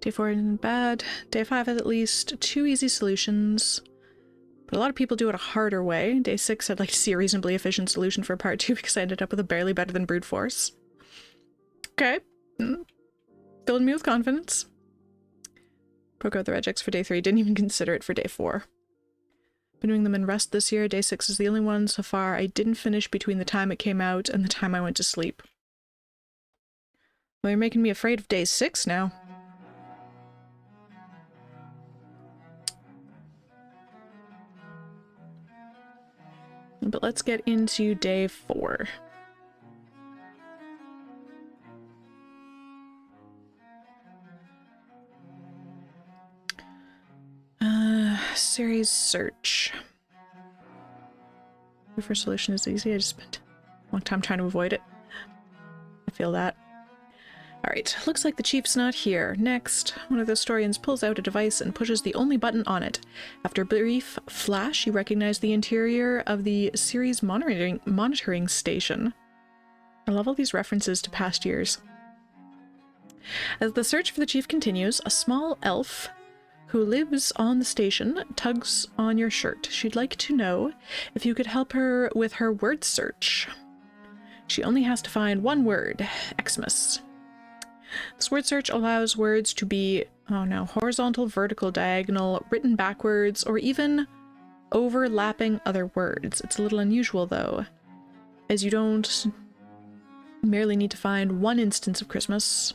Day 4 isn't bad. Day 5 has at least 2 easy solutions. But a lot of people do it a harder way. Day 6 I'd like to see a reasonably efficient solution for part 2 because I ended up with a barely better than brute force. Okay. Filling me with confidence. Broke out the regex for day 3. Didn't even consider it for day 4. Been doing them in rest this year. Day 6 is the only one so far I didn't finish between the time it came out and the time I went to sleep. Well, you're making me afraid of day 6 now. But let's get into day 4. Series search. The first solution is easy. I just spent a long time trying to avoid it. I feel that. Alright, looks like the chief's not here. Next, one of the historians pulls out a device and pushes the only button on it. After a brief flash, you recognize the interior of the series monitoring station. I love all these references to past years. As the search for the chief continues, a small elf who lives on the station tugs on your shirt. She'd like to know if you could help her with her word search. She only has to find one word, Xmas. This word search allows words to be, oh no, horizontal, vertical, diagonal, written backwards, or even overlapping other words. It's a little unusual though, as you don't merely need to find one instance of Xmas,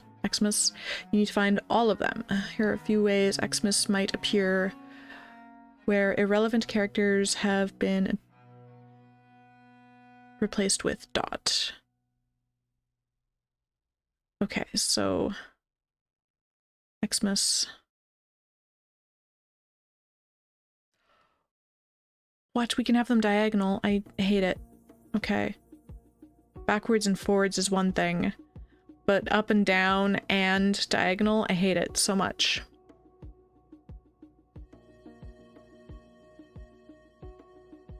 you need to find all of them. Here are a few ways Xmas might appear where irrelevant characters have been replaced with dot. Okay, so Xmas. What? We can have them diagonal. I hate it. Okay. Backwards and forwards is one thing, but up and down and diagonal, I hate it so much.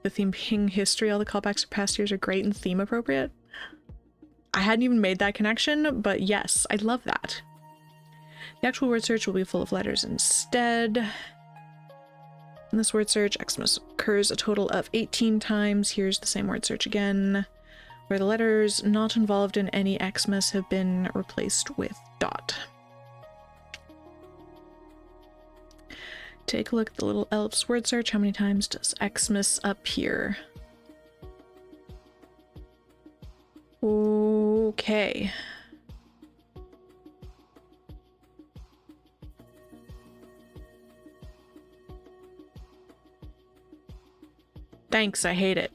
The theme being history, all the callbacks to past years are great and theme appropriate. I hadn't even made that connection, but yes, I love that. The actual word search will be full of letters instead. In this word search, Xmas occurs a total of 18 times. Here's the same word search again, where the letters not involved in any Xmas have been replaced with dot. Take a look at the little elf's word search. How many times does Xmas appear? Okay. Thanks, I hate it.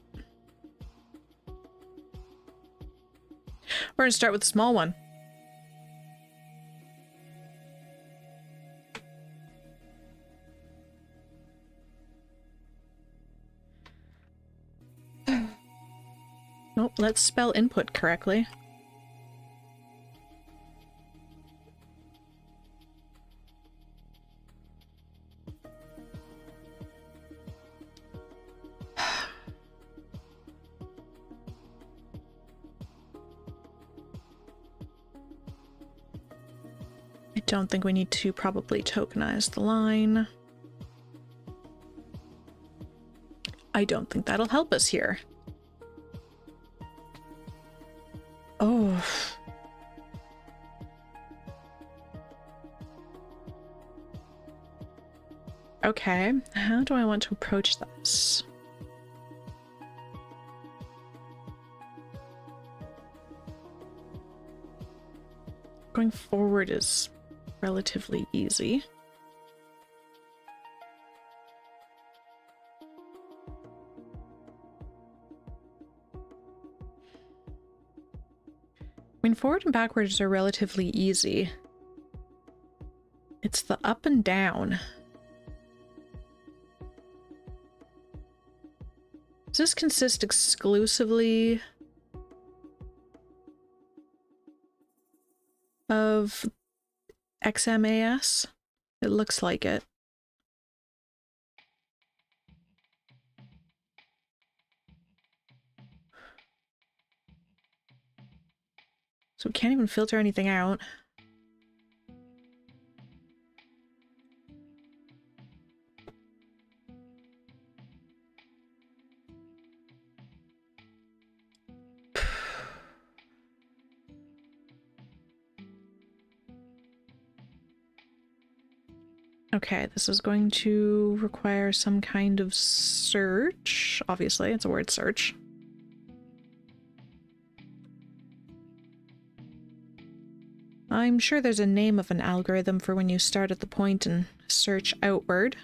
We're gonna start with the small one. Nope, let's spell input correctly. I don't think we need to probably tokenize the line. I don't think that'll help us here. Oh. Okay, how do I want to approach this? Going forward is relatively easy. I mean, forward and backwards are relatively easy. It's the up and down. Does this consist exclusively of XMAS? It looks like it. So we can't even filter anything out. Okay, this is going to require some kind of search. Obviously, it's a word search. I'm sure there's a name of an algorithm for when you start at the point and search outward.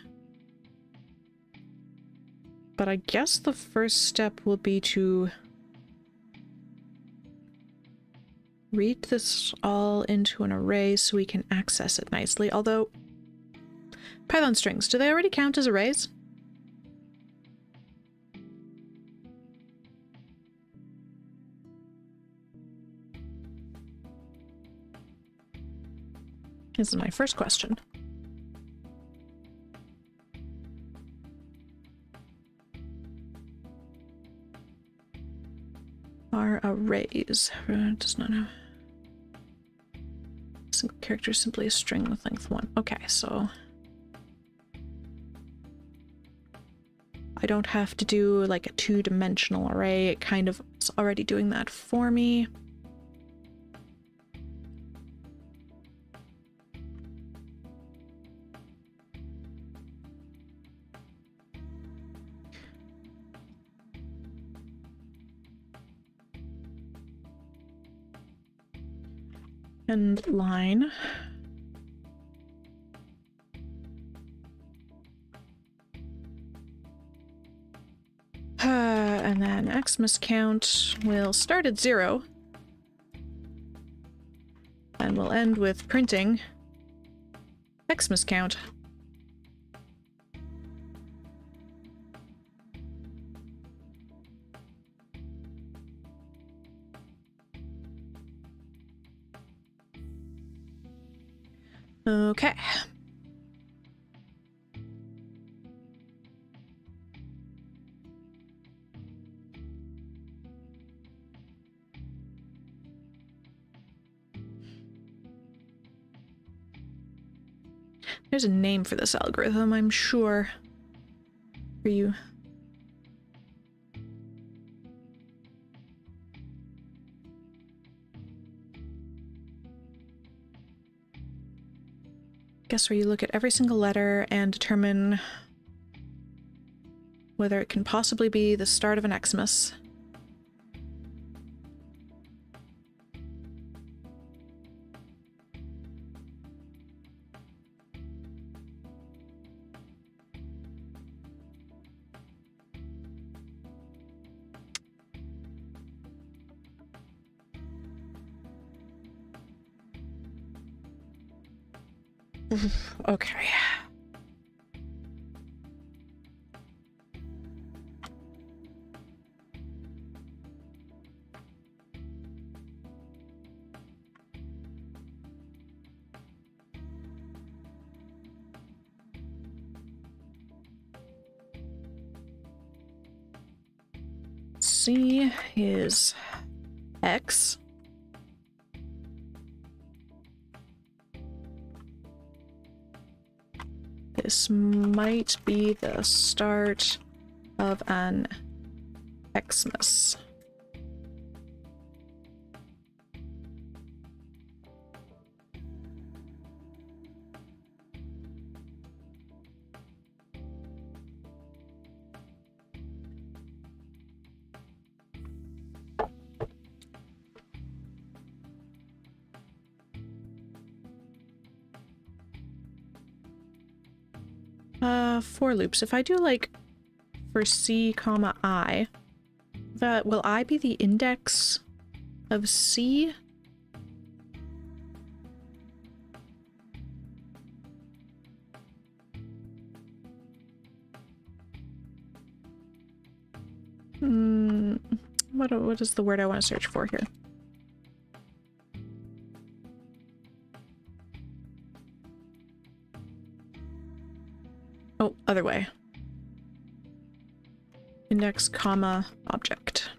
But I guess the first step will be to read this all into an array so we can access it nicely. Although, Python strings, do they already count as arrays? This is my first question. Are arrays. Does not have. Single character is simply a string with length 1. Okay, so I don't have to do like a two-dimensional array. It kind of is already doing that for me. And line. And then Xmas count will start at 0. And we'll end with printing Xmas count. Okay. There's a name for this algorithm, I'm sure. For you. Guess where you look at every single letter and determine whether it can possibly be the start of an Xmas. Okay. C is X. This might be the start of an Xmas. For loops. If I do like for C comma I, will I be the index of C? What is the word I want to search for here? Oh, other way. Index, comma, object.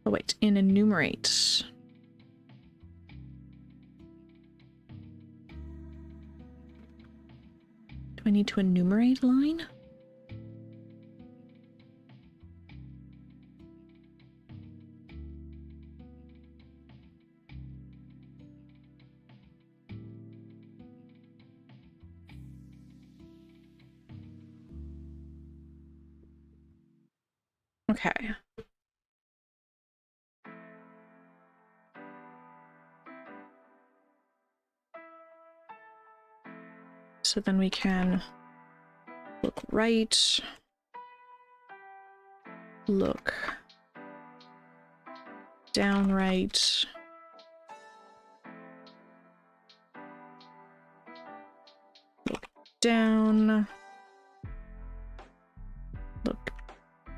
Oh wait, in enumerate. Do I need to enumerate line? Okay. So then we can look right, look down right, look down, look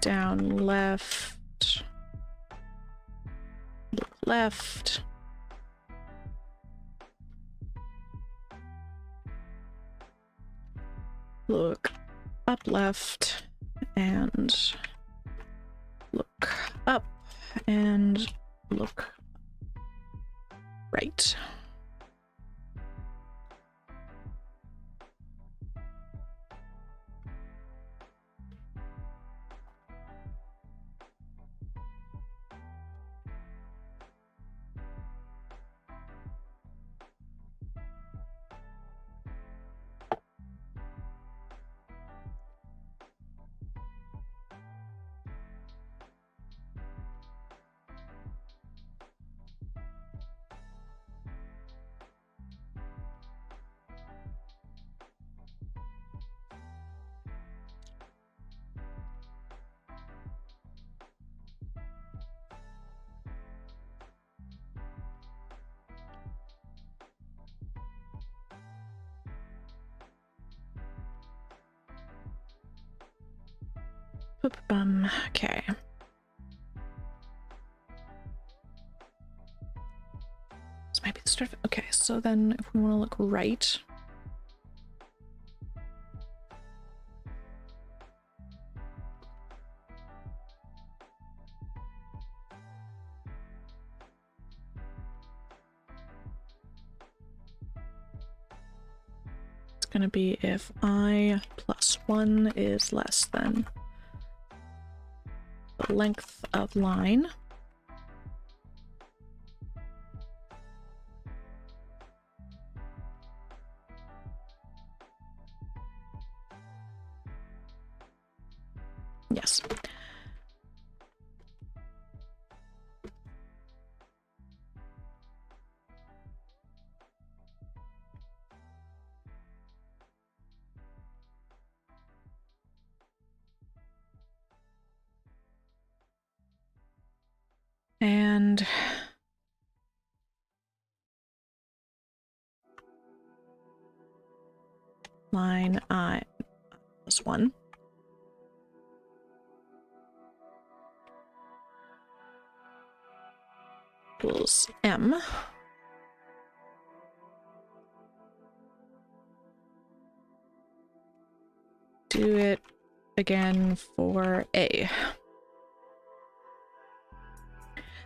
down left, look left, look up left, and look up, and look right. Okay. This might be the start of it. Okay, so then if we want to look right, it's gonna be if I plus 1 is less than the length of line. Yes. And line I plus 1. Equals M. Do it again for A.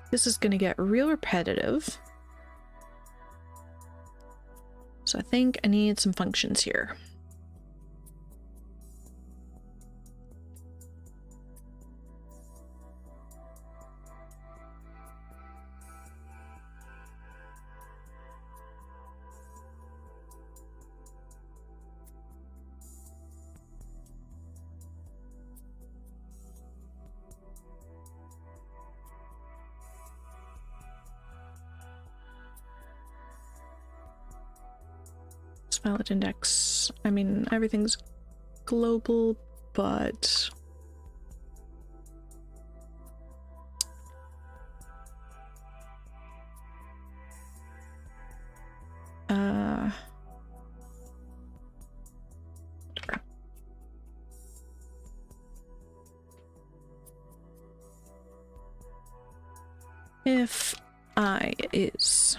This is going to get real repetitive. So I think I need some functions here. Valid index. I mean, everything's global, but whatever. If I is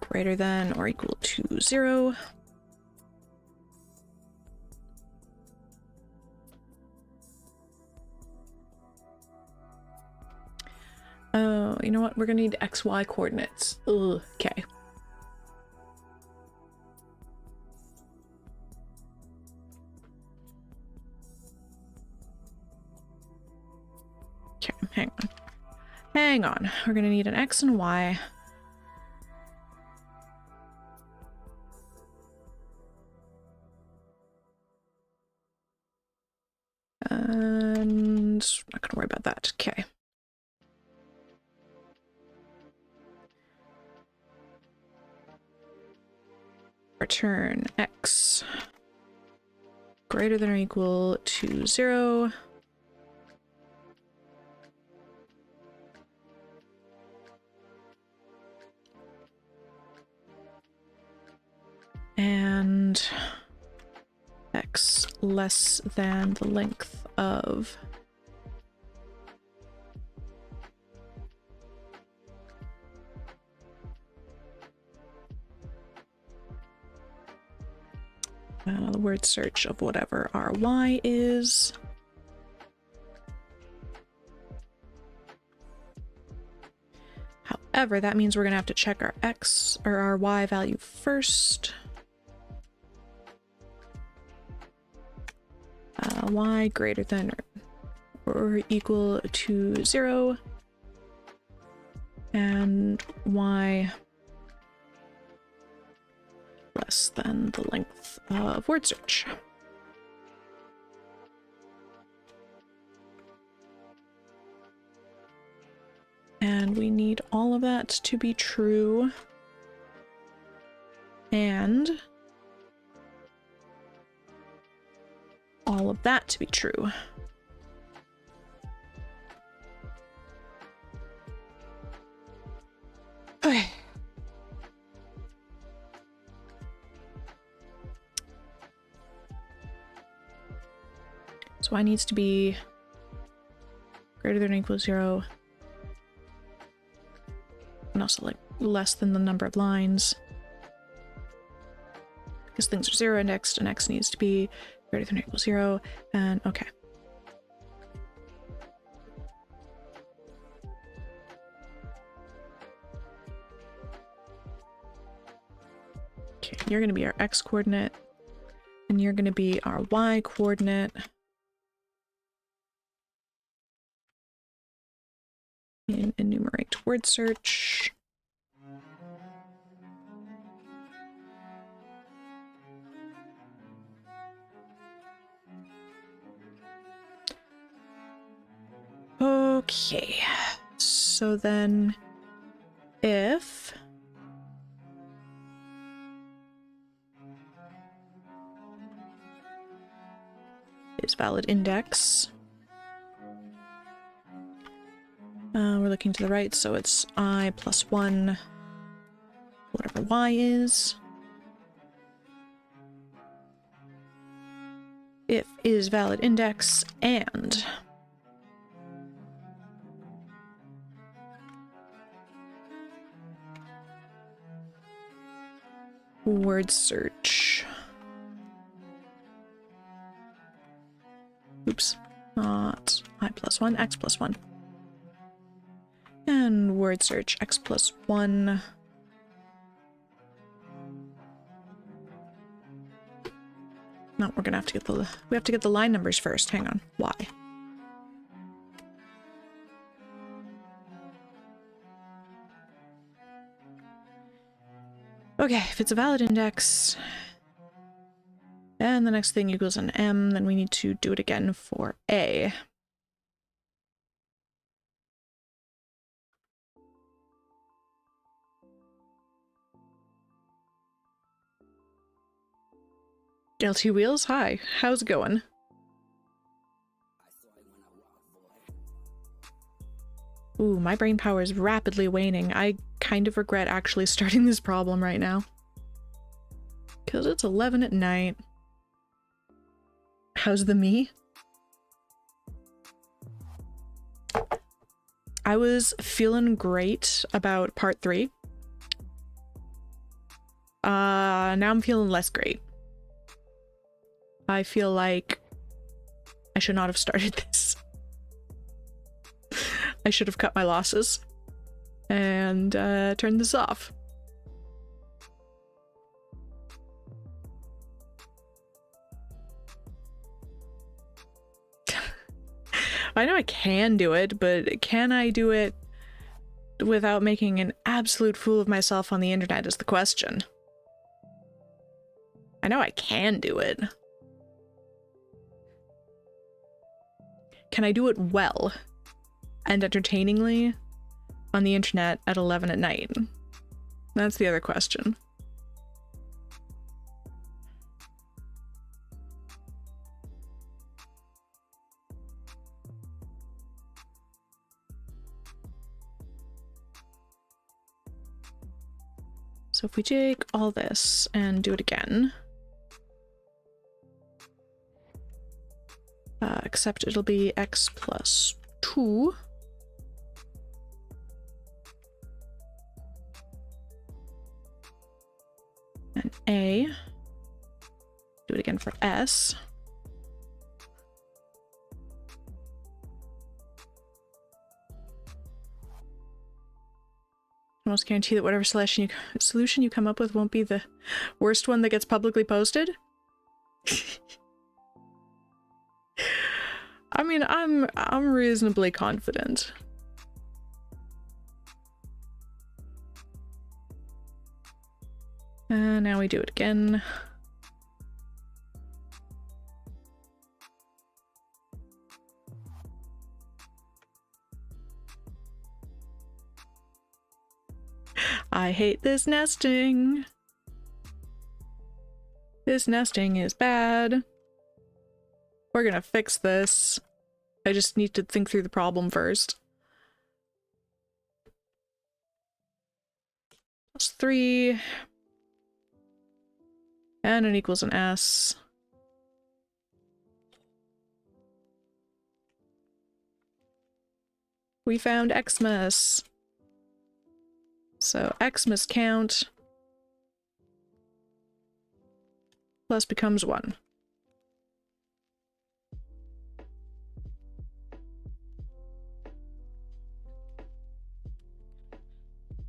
greater than or equal to 0, oh, you know what? We're gonna need XY coordinates. Ugh, okay. Okay, hang on. Hang on. We're gonna need an X and Y. and not gonna worry about that. Okay. Return x greater than or equal to 0. And x less than the length of the word search of whatever our y is. However, that means we're gonna have to check our x or our y value first. Y greater than or equal to 0, and y less than the length of word search. And we need all of that to be true. And all of that to be true. Okay. So y needs to be greater than or equal to 0. And also like less than the number of lines. Because things are 0 indexed, and x needs to be greater than or equal to 0, and okay. Okay, you're going to be our x coordinate, and you're going to be our y coordinate. And enumerate word search. Okay, so then if is valid index, we're looking to the right, so it's I plus 1, whatever y is. If is valid index and word search. Oops, not I plus 1, x plus 1. And word search x plus 1. No, we're gonna have to get we have to get the line numbers first. Hang on. Why? Okay, if it's a valid index and the next thing equals an m, then we need to do it again for a. LT Wheels, hi. How's it going? Ooh, my brain power is rapidly waning. I kind of regret actually starting this problem right now. Because it's 11 at night. How's the me? I was feeling great about part 3. Now I'm feeling less great. I feel like I should not have started this. I should have cut my losses and turned this off. I know I can do it, but can I do it without making an absolute fool of myself on the internet is the question. I know I can do it. can I do it well and entertainingly on the internet at 11 at night? That's the other question. So if we take all this and do it again, except it'll be x plus 2. And A. Do it again for S. Almost guarantee that whatever solution you come up with won't be the worst one that gets publicly posted. I mean, I'm reasonably confident. And now we do it again. I hate this nesting. This nesting is bad. We're gonna fix this. I just need to think through the problem first. Plus 3. And it equals an S. We found Xmas. So Xmas count plus becomes 1.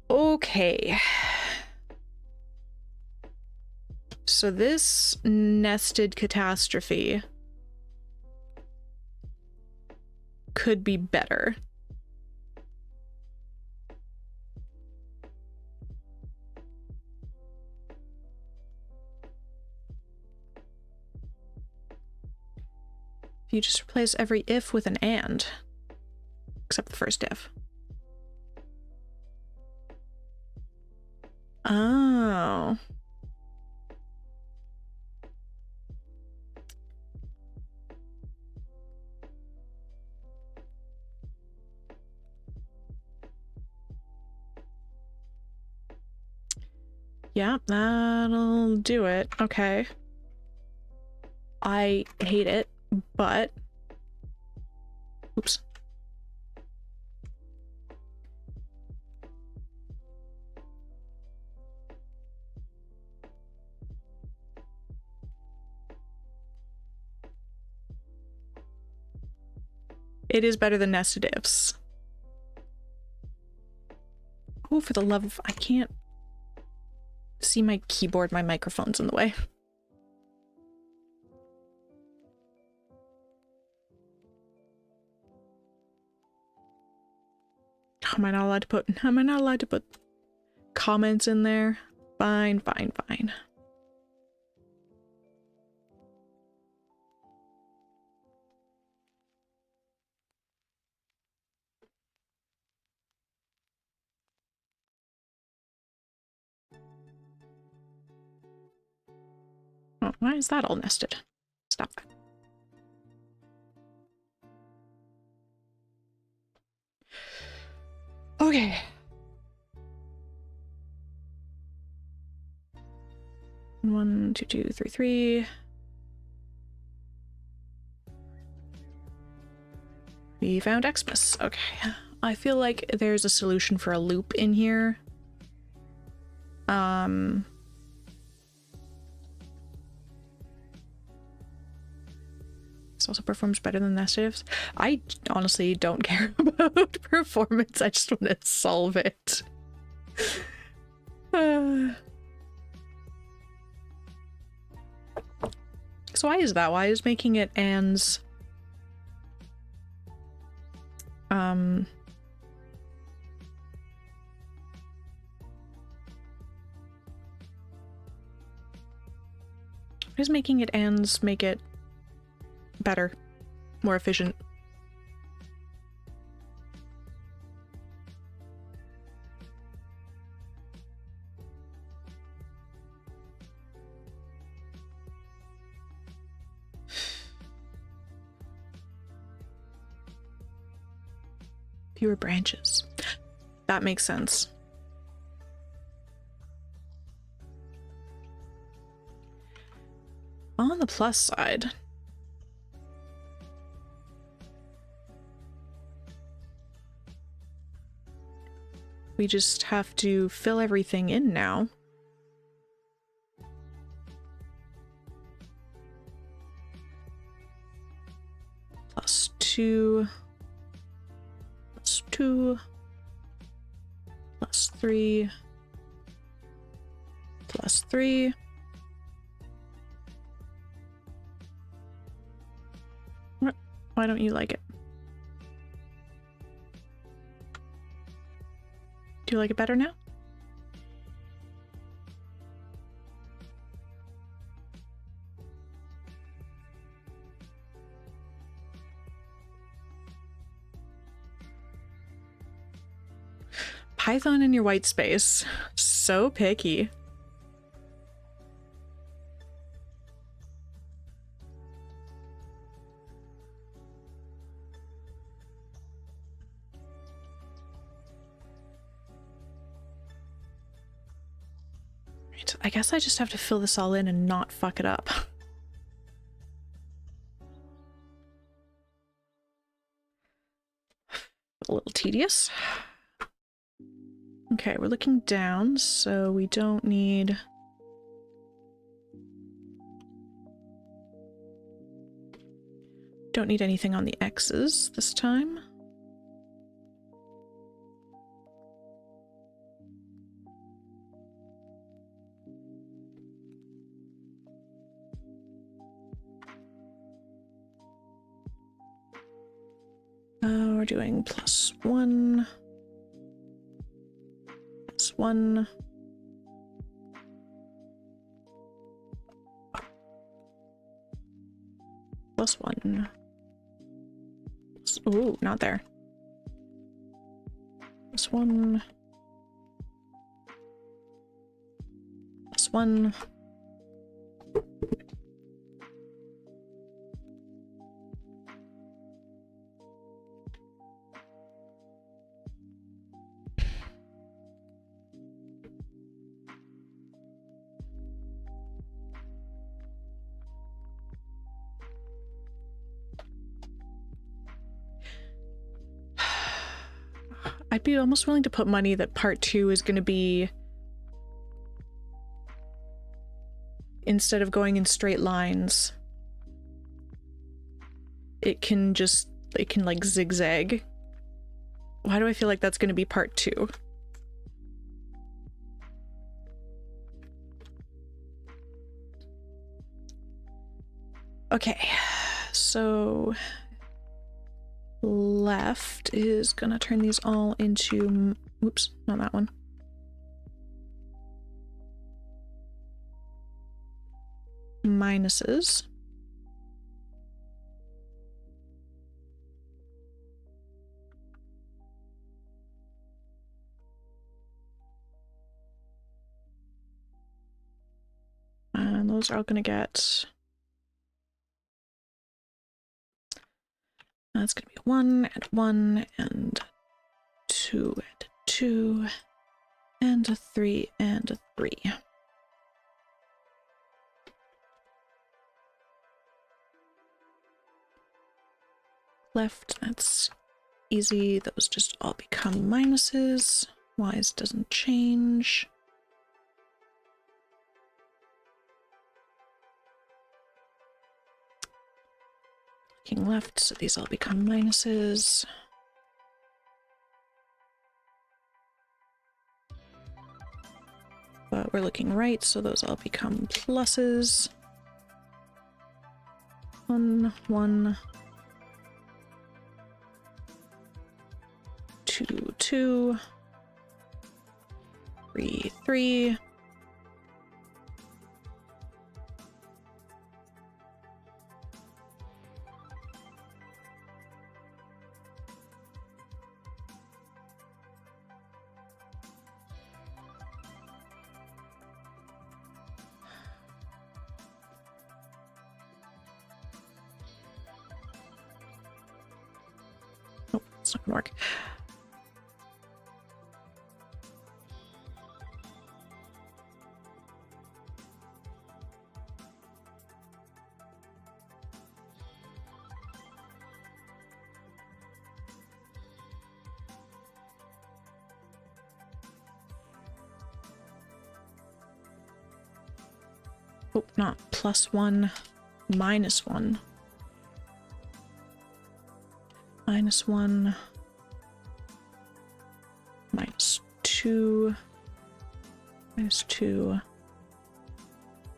Okay. So this nested catastrophe could be better. If you just replace every if with an and, except the first if. Oh. Yeah, that'll do it. Okay. I hate it, but... Oops. It is better than nested ifs. Oh, for the love of... I can't see my keyboard. My microphone's in the way. Am I not allowed to put comments in there? Fine, fine, fine. Oh, why is that all nested? Stop that. Okay. One, two, two, three, three. We found Xmas. Okay. I feel like there's a solution for a loop in here. This also performs better than nestives. I honestly don't care about performance. I just want to solve it. So why is that? Why is making it ands making it ands make it better, more efficient? Fewer branches. That makes sense. On the plus side, we just have to fill everything in now. +2, +2, +3, +3. Why don't you like it? Do you like it better now? Python in your white space. So picky. Right, I guess I just have to fill this all in and not fuck it up. A little tedious. Okay, we're looking down, so we don't need... Don't need anything on the X's this time. We're doing +1. +1. +1. Ooh, not there. +1. +1. I'd be almost willing to put money that part 2 is going to be, instead of going in straight lines, it can like zigzag. Why do I feel like that's going to be part 2? Okay, so left is gonna turn these all into, oops, not that one. Minuses. And those are all gonna get, that's gonna be 1 and 1 and 2 and 2 and a 3 and a 3. Left, that's easy. Those just all become minuses. Y's doesn't change. Looking left, so these all become minuses. But we're looking right, so those all become pluses. 1, 1, 2, 2, 3, 3. Nope, it's not gonna work. Oh, not +1, -1. -1, -2, -2,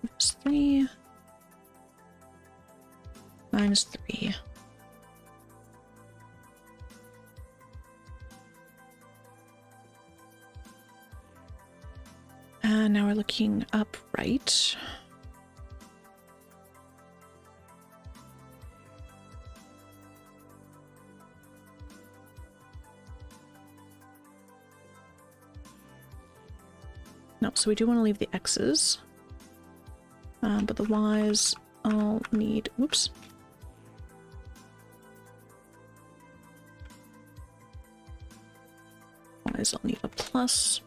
-3, -3. And now we're looking upright. No, so we do want to leave the X's. But the Y's all need, whoops. Y's all need a plus.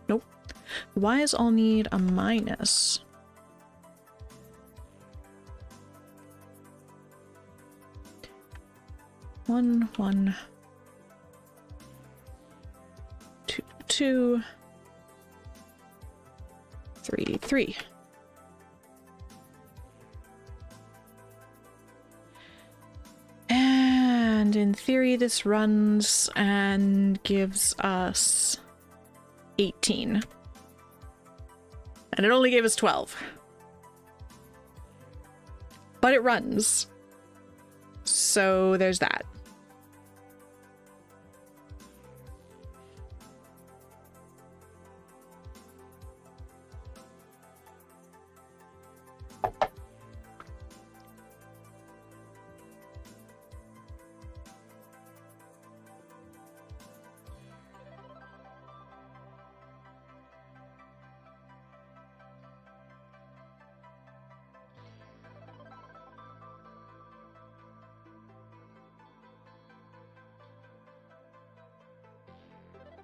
Nope. Y's all need a minus. One, 2, 2, 3, 3. And in theory, this runs and gives us 18. And it only gave us 12. But it runs. So there's that.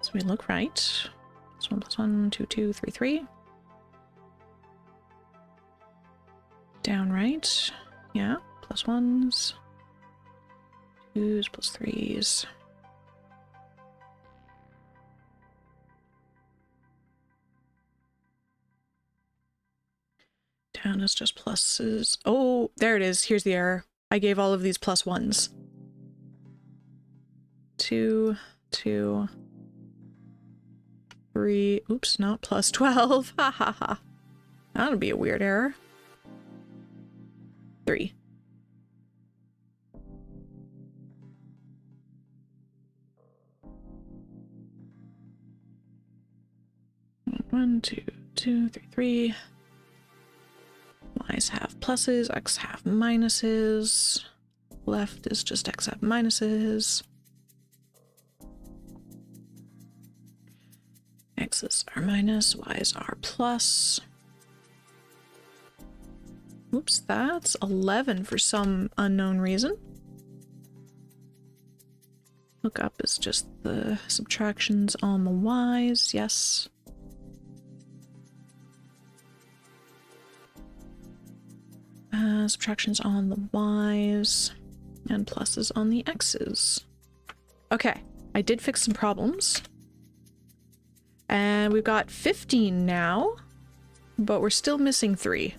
So we look right. So 1 + 1, 2, 2, 3, 3. Down right. Yeah. +1s. 2s, +3s. Down is just pluses. Oh, there it is. Here's the error. I gave all of these +1s. 2, 2. 3, oops, not +12. Ha ha ha. That'll be a weird error. 3. One, 2, 2, 3, 3. Y's have pluses, X have minuses. Left is just X have minuses. X's are minus, Y's are plus. Oops, that's 11 for some unknown reason. Lookup is just the subtractions on the Y's, yes. Subtractions on the Y's and pluses on the X's. Okay, I did fix some problems. And we've got 15 now, but we're still missing 3.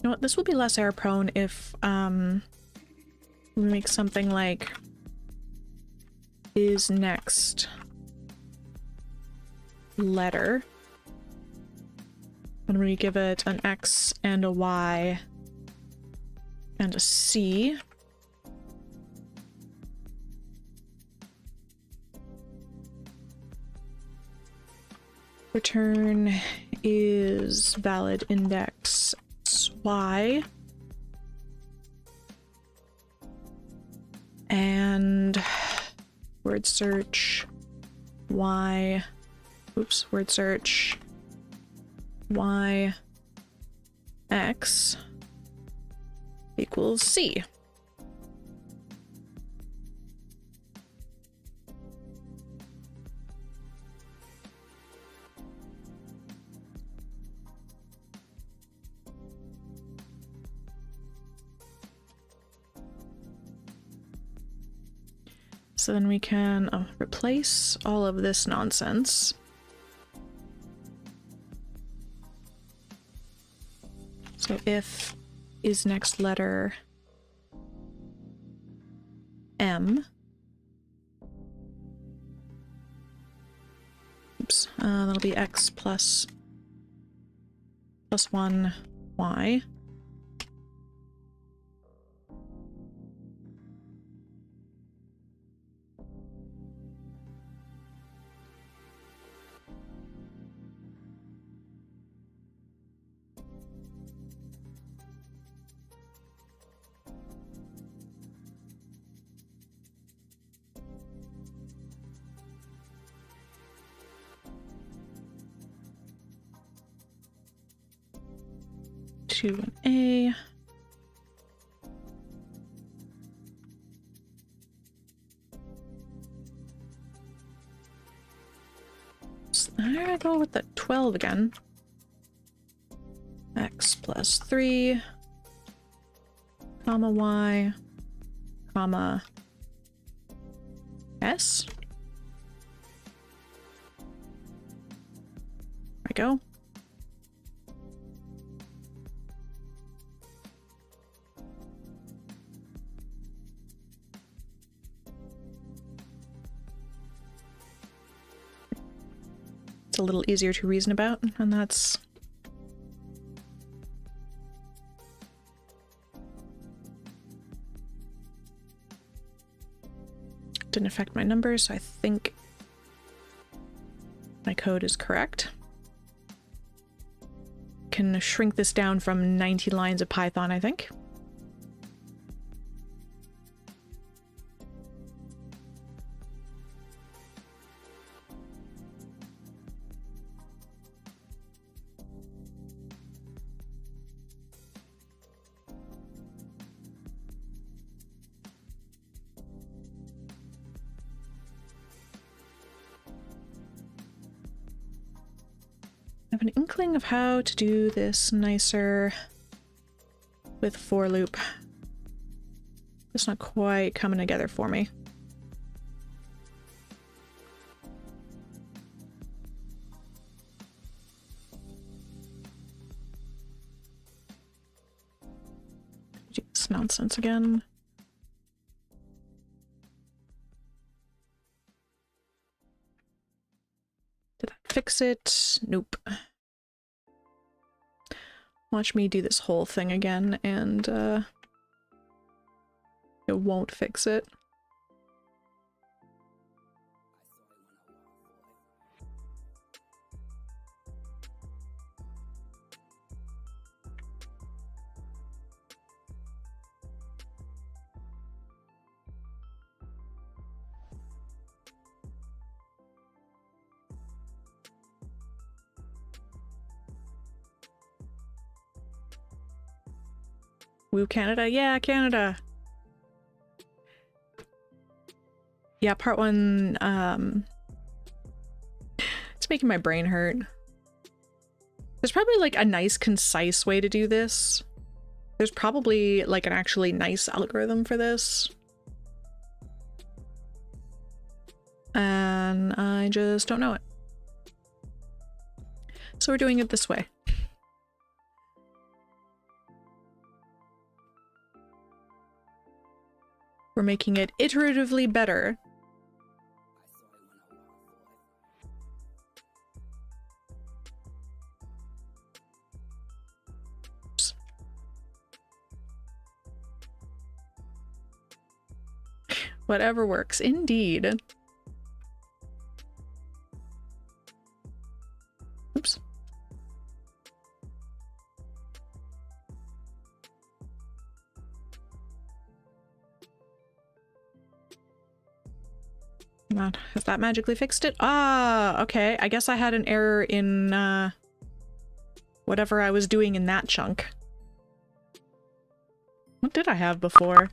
You know what, this will be less error prone if we make something like is next letter. When we give it an X and a Y and a C. Return is valid index y. And word search y. Oops, word search y x equals c. So then we can replace all of this nonsense. So if is next letter M. Oops, that'll be x plus 1 y. To an A. So I'm gonna go with the 12 again. X plus 3, comma y, comma s. There we go. A little easier to reason about, and that's didn't affect my numbers, so I think my code is correct. Can shrink this down from 90 lines of Python, I think. I have an inkling of how to do this nicer with for loop. It's not quite coming together for me. Do this nonsense again. Did that fix it? Nope. Watch me do this whole thing again and it won't fix it. Woo, Canada? Yeah, Canada! Yeah, part one, it's making my brain hurt. There's probably like a nice, concise way to do this. There's probably like an actually nice algorithm for this. And I just don't know it. So we're doing it this way. We're making it iteratively better. Oops. Whatever works, indeed. Has that magically fixed it? Ah, okay. I guess I had an error in, whatever I was doing in that chunk. What did I have before?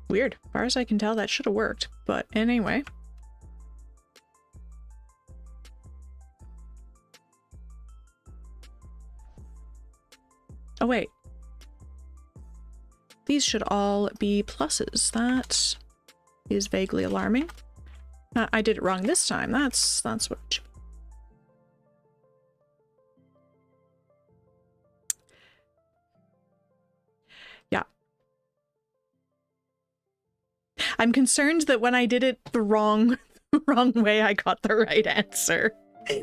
Weird. As far as I can tell, that should have worked. But anyway. Oh, wait. These should all be pluses. That is vaguely alarming. I did it wrong this time. That's what it should be. Yeah. I'm concerned that when I did it the wrong way, I got the right answer.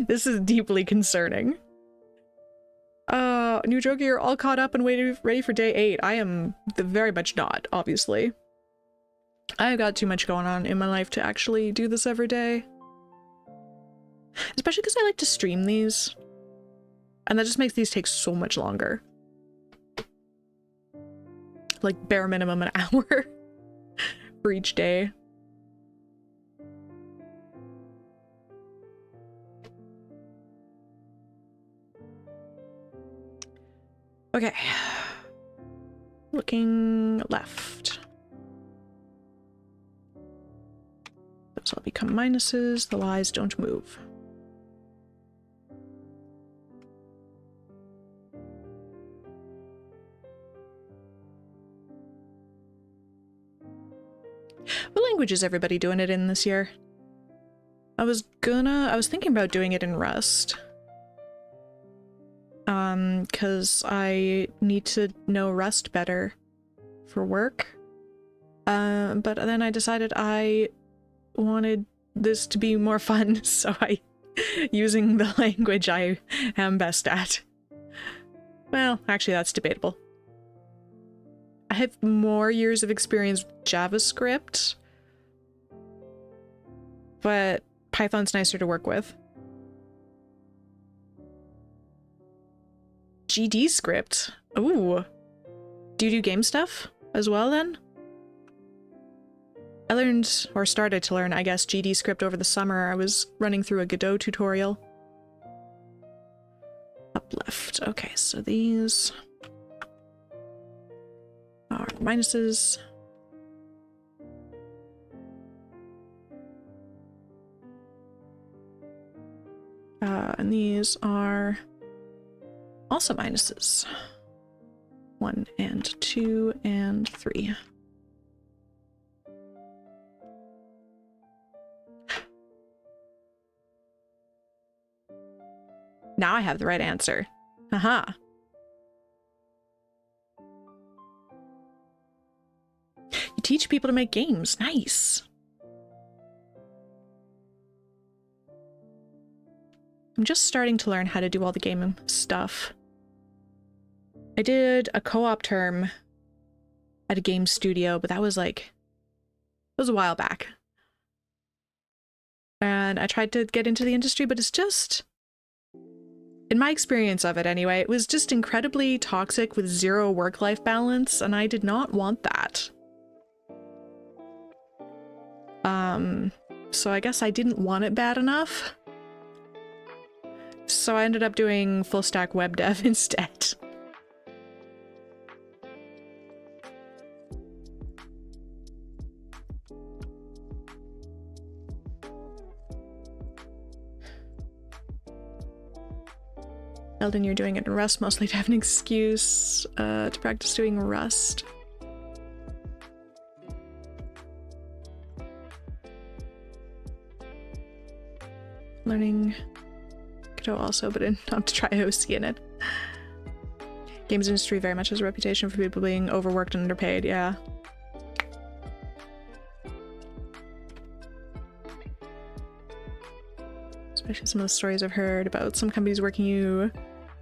This is deeply concerning. New Joker, you're all caught up and ready for day 8. I am very much not, obviously. I've got too much going on in my life to actually do this every day. Especially because I like to stream these. And that just makes these take so much longer. Like bare minimum an hour for each day. Okay. Looking left. Those all become minuses. The lies don't move. What language is everybody doing it in this year? I was thinking about doing it in Rust. Because I need to know Rust better for work. But then I decided I wanted this to be more fun, so using the language I am best at. Well, actually that's debatable. I have more years of experience with JavaScript, but Python's nicer to work with. GD script. Ooh. Do you do game stuff as well then? I learned, or started to learn, I guess, GD script over the summer. I was running through a Godot tutorial. Up left. Okay, so these are minuses. And these are also minuses. 1 and 2 and 3. Now I have the right answer. Haha. You teach people to make games. Nice. I'm just starting to learn how to do all the game stuff. I did a co-op term at a game studio, but that was a while back. And I tried to get into the industry, but it's just, in my experience of it anyway, it was just incredibly toxic with zero work-life balance, and I did not want that. So I guess I didn't want it bad enough. So I ended up doing full stack web dev instead. Eldon, you're doing it in Rust mostly to have an excuse to practice doing Rust. Learning Godot also, but not to try OC in it. Games industry very much has a reputation for people being overworked and underpaid, yeah. Especially some of the stories I've heard about some companies working you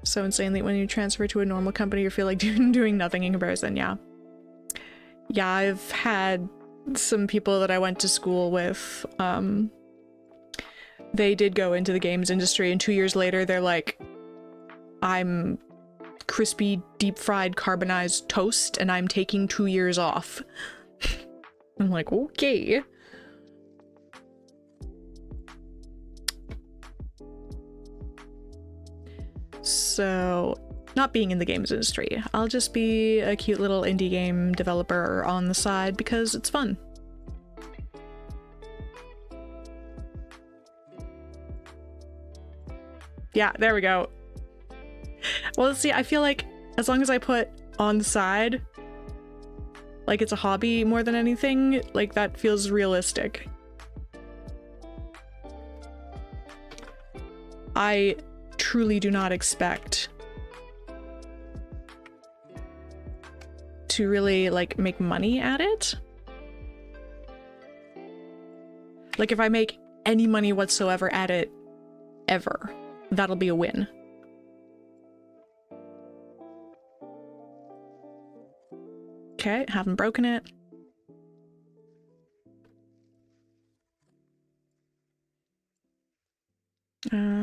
so insanely when you transfer to a normal company, you feel like doing nothing in comparison. Yeah. Yeah, I've had some people that I went to school with, they did go into the games industry, and 2 years later, they're like, I'm crispy, deep-fried, carbonized toast, and I'm taking 2 years off. I'm like, okay. So, not being in the games industry, I'll just be a cute little indie game developer on the side because it's fun. Yeah, there we go. Well, see, I feel like as long as I put on the side, like it's a hobby more than anything, like that feels realistic. I truly do not expect to really like make money at it. Like if I make any money whatsoever at it ever, that'll be a win. Okay, haven't broken it.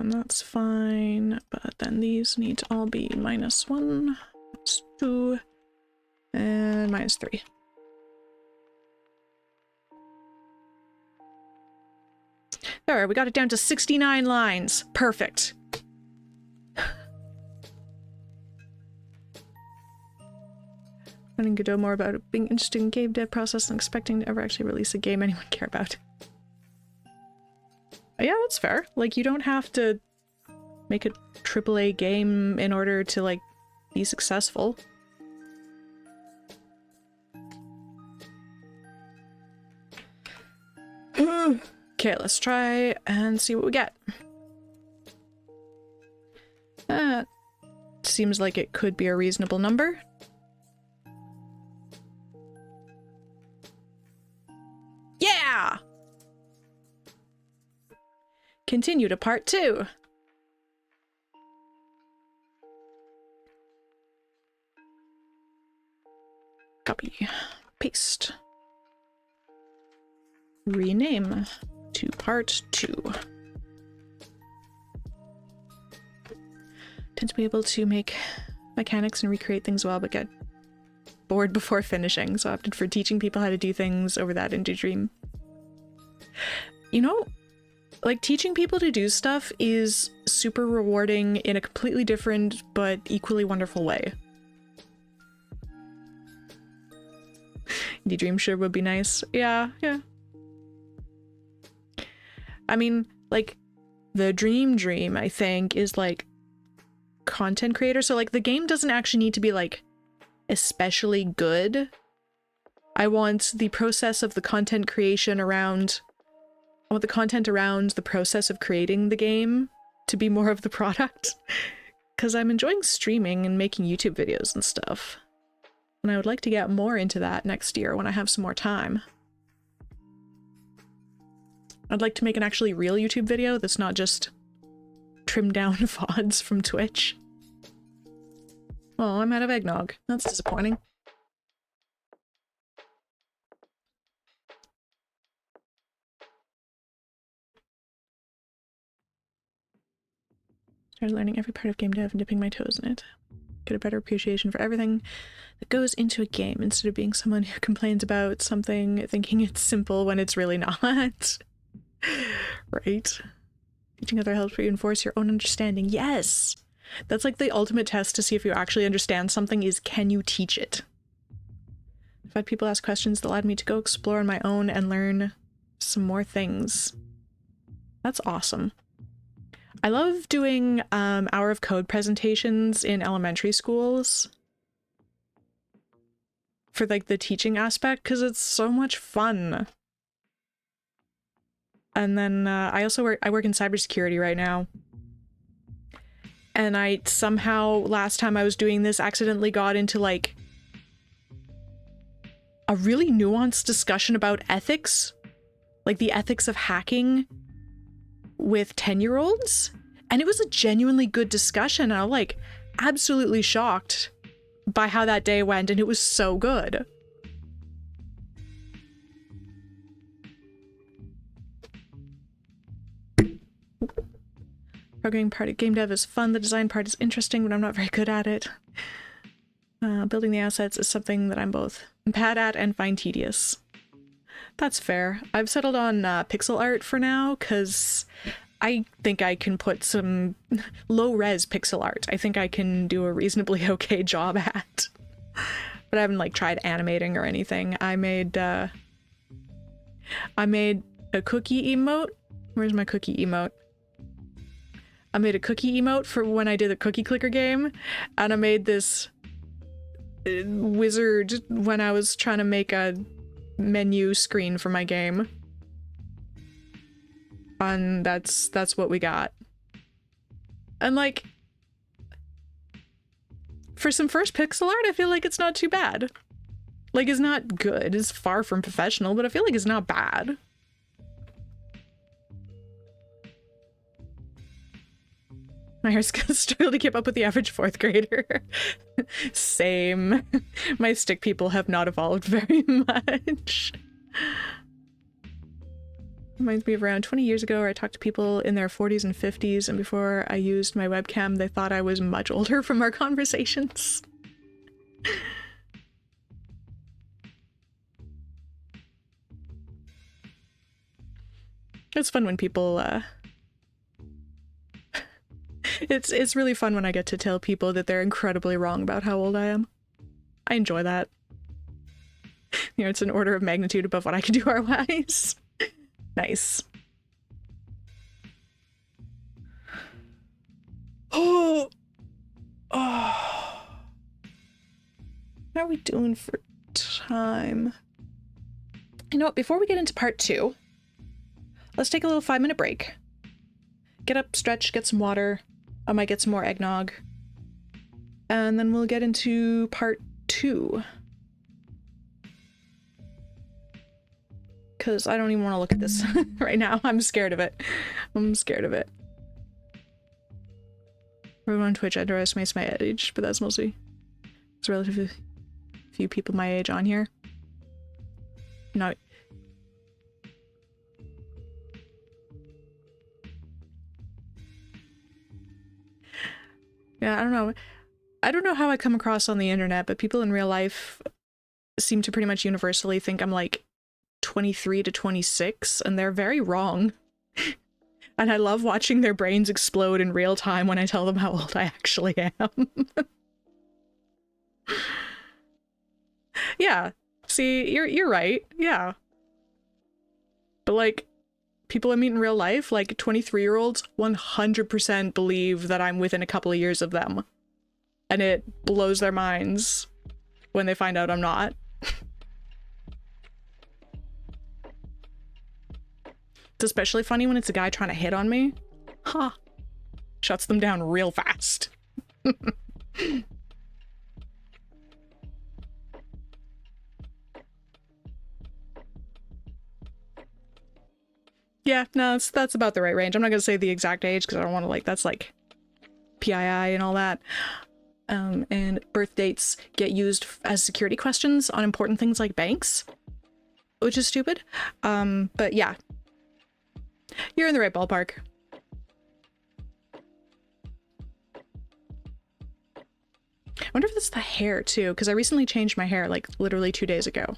That's fine, but then these need to all be -1, -2, and -3. There, we got it down to 69 lines. Perfect. Learning Godot more about it being interested in game dev process and expecting to ever actually release a game anyone care about. Yeah, that's fair. Like, you don't have to make a AAA game in order to, like, be successful. Okay, let's try and see what we get. Seems like it could be a reasonable number. Yeah! Continue to part 2. Copy. Paste. Rename to part 2. Tend to be able to make mechanics and recreate things well, but get bored before finishing, so I opted for teaching people how to do things over that indie dream. You know, like, teaching people to do stuff is super rewarding in a completely different but equally wonderful way. Indie dream sure would be nice. Yeah. I mean, like, the dream, I think, is, like, content creator. So, like, the game doesn't actually need to be, like, especially good. I want the process of the content creation around... I want the content around the process of creating the game to be more of the product. Because I'm enjoying streaming and making YouTube videos and stuff. And I would like to get more into that next year when I have some more time. I'd like to make an actually real YouTube video that's not just trimmed down VODs from Twitch. Oh, I'm out of eggnog. That's disappointing. Started learning every part of game dev and dipping my toes in it. Get a better appreciation for everything that goes into a game instead of being someone who complains about something thinking it's simple when it's really not. Right? Teaching other helps reinforce your own understanding. Yes! That's like the ultimate test to see if you actually understand something is, can you teach it? I've had people ask questions that allowed me to go explore on my own and learn some more things. That's awesome. I love doing hour of code presentations in elementary schools for like the teaching aspect because it's so much fun. And then I work in cybersecurity right now. And I somehow, last time I was doing this, accidentally got into like a really nuanced discussion about ethics, like the ethics of hacking with 10-year-olds. And it was a genuinely good discussion. And I'm like absolutely shocked by how that day went, and it was so good. Programming part of game dev is fun. The design part is interesting, but I'm not very good at it. Building the assets is something that I'm both bad at and find tedious. That's fair. I've settled on pixel art for now, because I think I can put some low-res pixel art. I think I can do a reasonably okay job at. But I haven't like tried animating or anything. I made a cookie emote. Where's my cookie emote? I made a cookie emote for when I did the cookie clicker game, and I made this wizard when I was trying to make a menu screen for my game. And that's what we got. And like, for some first pixel art, I feel like it's not too bad. Like, it's not good, it's far from professional, but I feel like it's not bad. My hair's gonna struggle to keep up with the average 4th grader. Same. My stick people have not evolved very much. Reminds me of around 20 years ago where I talked to people in their 40s and 50s, and before I used my webcam, they thought I was much older from our conversations. It's fun when people, It's really fun when I get to tell people that they're incredibly wrong about how old I am. I enjoy that. You know, it's an order of magnitude above what I can do art-wise. Nice. Oh. How are we doing for time? You know what, before we get into part 2, let's take a little 5-minute break. Get up, stretch, get some water. I might get some more eggnog. And then we'll get into part 2. Because I don't even want to look at this right now. I'm scared of it. I'm scared of it. Everyone on Twitch underestimates my age, but that's mostly... There's relatively few people my age on here. Not... Yeah, I don't know. I don't know how I come across on the internet, but people in real life seem to pretty much universally think I'm like 23 to 26, and they're very wrong. And I love watching their brains explode in real time when I tell them how old I actually am. Yeah. See, you're right. Yeah. But like, people I meet in real life, like 23-year-olds, 100% believe that I'm within a couple of years of them. And it blows their minds when they find out I'm not. It's especially funny when it's a guy trying to hit on me. Huh. Shuts them down real fast. Yeah, no, that's about the right range. I'm not gonna say the exact age because I don't want to, like, that's like PII and all that. And birth dates get used as security questions on important things like banks, which is stupid. But yeah, you're in the right ballpark. I wonder if it's the hair too, because I recently changed my hair like literally 2 days ago.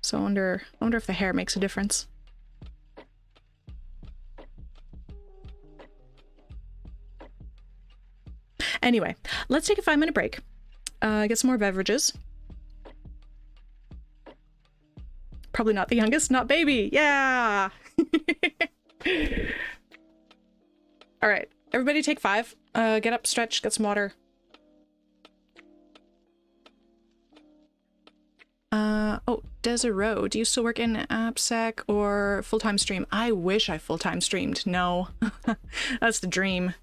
So I wonder if the hair makes a difference. Anyway, let's take a 5-minute break. Get some more beverages. Probably not the youngest, not baby. Yeah. All right, everybody take 5. Get up, stretch, get some water. Oh, Desiree, do you still work in AppSec or full-time stream? I wish I full-time streamed. No, that's the dream.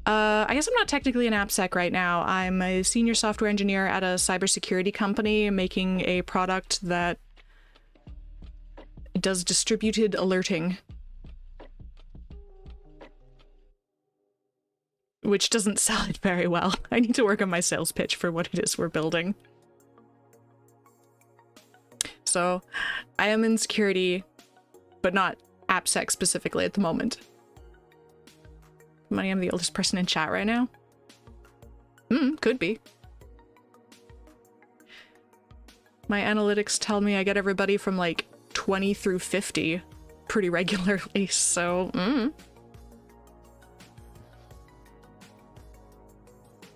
I guess I'm not technically an AppSec right now. I'm a senior software engineer at a cybersecurity company making a product that does distributed alerting. which doesn't sell it very well. I need to work on my sales pitch for what it is we're building. So, I am in security, but not AppSec specifically at the moment. Money, I'm the oldest person in chat right now. Could be. My analytics tell me I get everybody from like 20 through 50 pretty regularly, so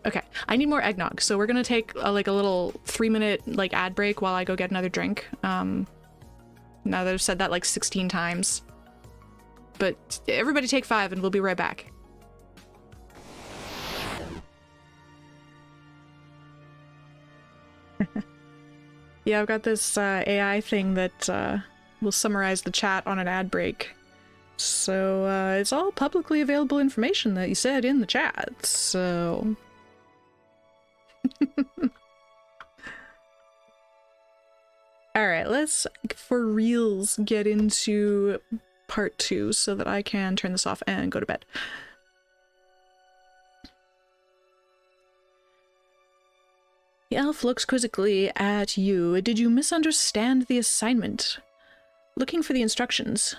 Okay, I need more eggnog, so we're gonna take like a little 3-minute like ad break while I go get another drink. Now that I've said that like 16 times. But everybody take 5 and we'll be right back. Yeah, I've got this AI thing that will summarize the chat on an ad break. So it's all publicly available information that you said in the chat, so... Alright, let's, for reals, get into part 2 so that I can turn this off and go to bed. The elf looks quizzically at you. Did you misunderstand the assignment? Looking for the instructions.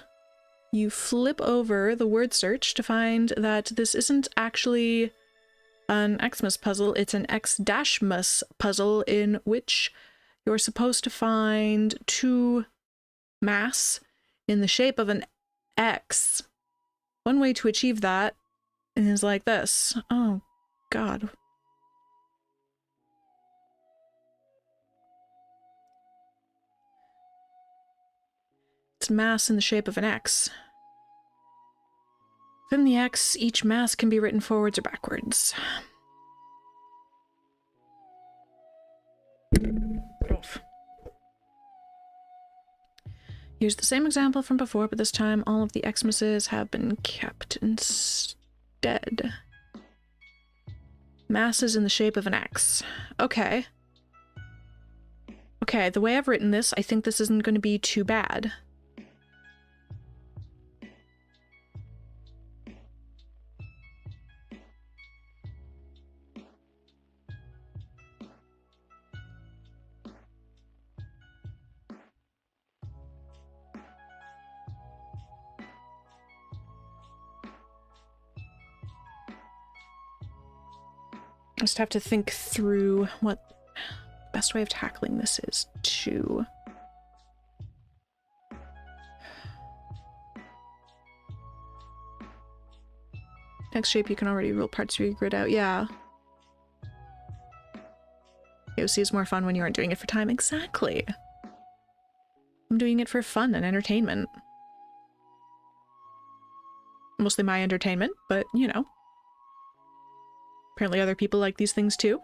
You flip over the word search to find that this isn't actually an Xmas puzzle, it's an X-Mus puzzle in which you're supposed to find 2 mass in the shape of an X. One way to achieve that is like this. Oh, God. It's mass in the shape of an X. Within the X, each mass can be written forwards or backwards. Oof. Here's the same example from before, but this time all of the Xmasses have been kept instead. Masses in the shape of an X. Okay. Okay, the way I've written this, I think this isn't going to be too bad. I just have to think through what the best way of tackling this is, too. Next shape, you can already rule parts of your grid out. Yeah. AOC is more fun when you aren't doing it for time. Exactly. I'm doing it for fun and entertainment. Mostly my entertainment, but, you know. Apparently other people like these things too.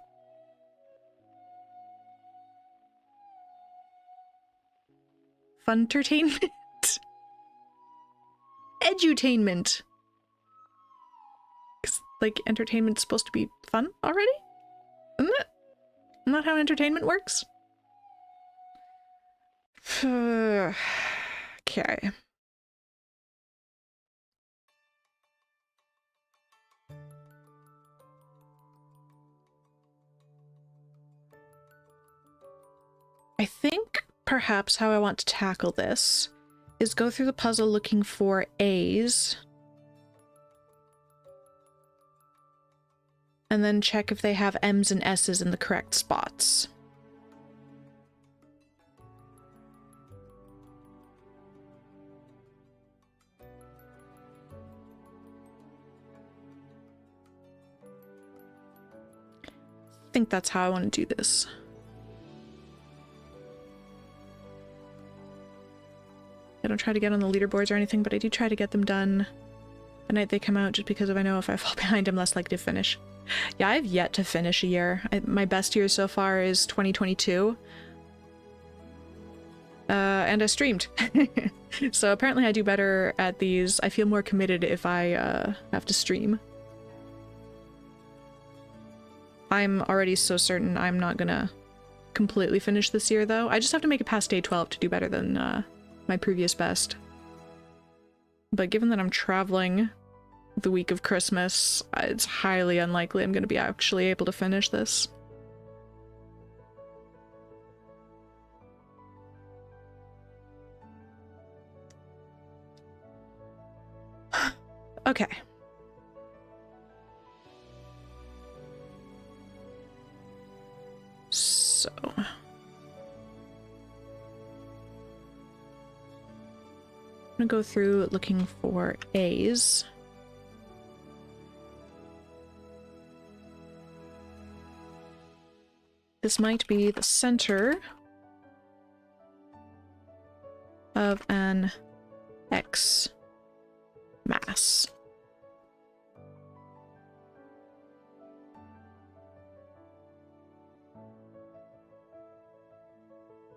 Funtertainment? Edutainment! Because, like, entertainment's supposed to be fun already? Isn't it? Isn't that how entertainment works? Okay. I think perhaps how I want to tackle this is go through the puzzle looking for A's and then check if they have M's and S's in the correct spots. I think that's how I want to do this. I don't try to get on the leaderboards or anything, but I do try to get them done the night they come out, just because if I know if I fall behind, I'm less likely to finish. Yeah, I've yet to finish a year. My best year so far is 2022. And I streamed. So apparently I do better at these. I feel more committed if I have to stream. I'm already so certain I'm not gonna completely finish this year, though. I just have to make it past day 12 to do better than my previous best. But given that I'm traveling the week of Christmas, it's highly unlikely I'm going to be actually able to finish this. Okay. So... I'm gonna go through looking for A's. This might be the center of an X mass.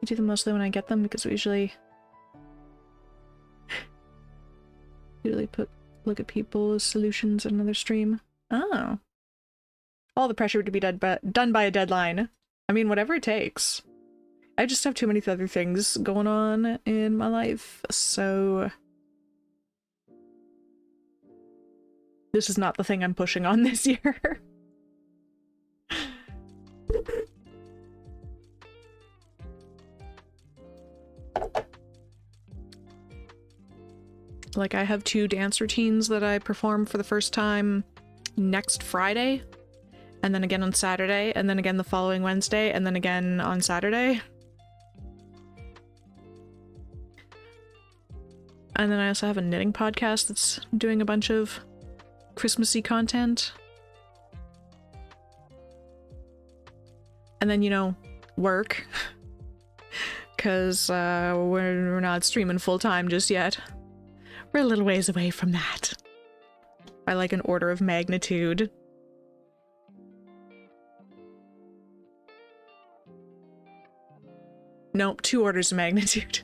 I do them mostly when I get them because we usually look at people's solutions in another stream. Oh. All the pressure to be done by a deadline. I mean, whatever it takes. I just have too many other things going on in my life, so... This is not the thing I'm pushing on this year. Like, I have 2 dance routines that I perform for the first time next Friday, and then again on Saturday, and then again the following Wednesday, and then again on Saturday. And then I also have a knitting podcast that's doing a bunch of Christmassy content. And then, you know, work. Because we're not streaming full-time just yet. We're a little ways away from that. By like an order of magnitude. Nope, 2 orders of magnitude.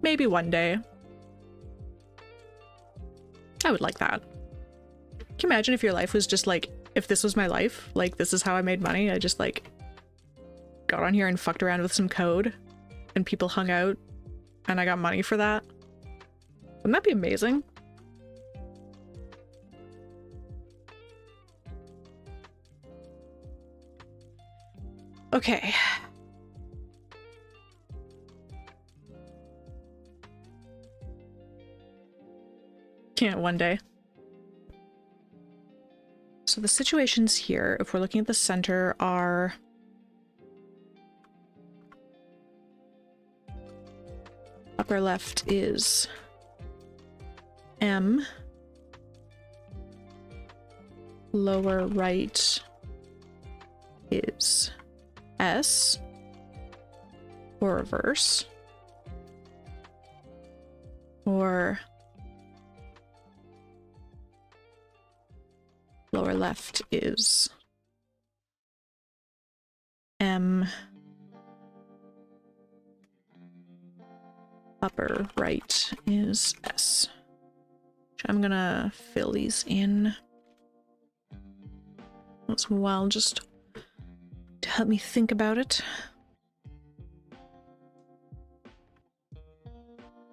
Maybe one day. I would like that. Can you imagine if your life was just like, if this was my life, like this is how I made money, I just like got on here and fucked around with some code and people hung out and I got money for that? Wouldn't that be amazing? Okay. Can't one day. So the situations here, if we're looking at the center, are upper left is M, lower right is S, or reverse, or lower left is M, upper right is S. I'm gonna fill these in once in a while just to help me think about it.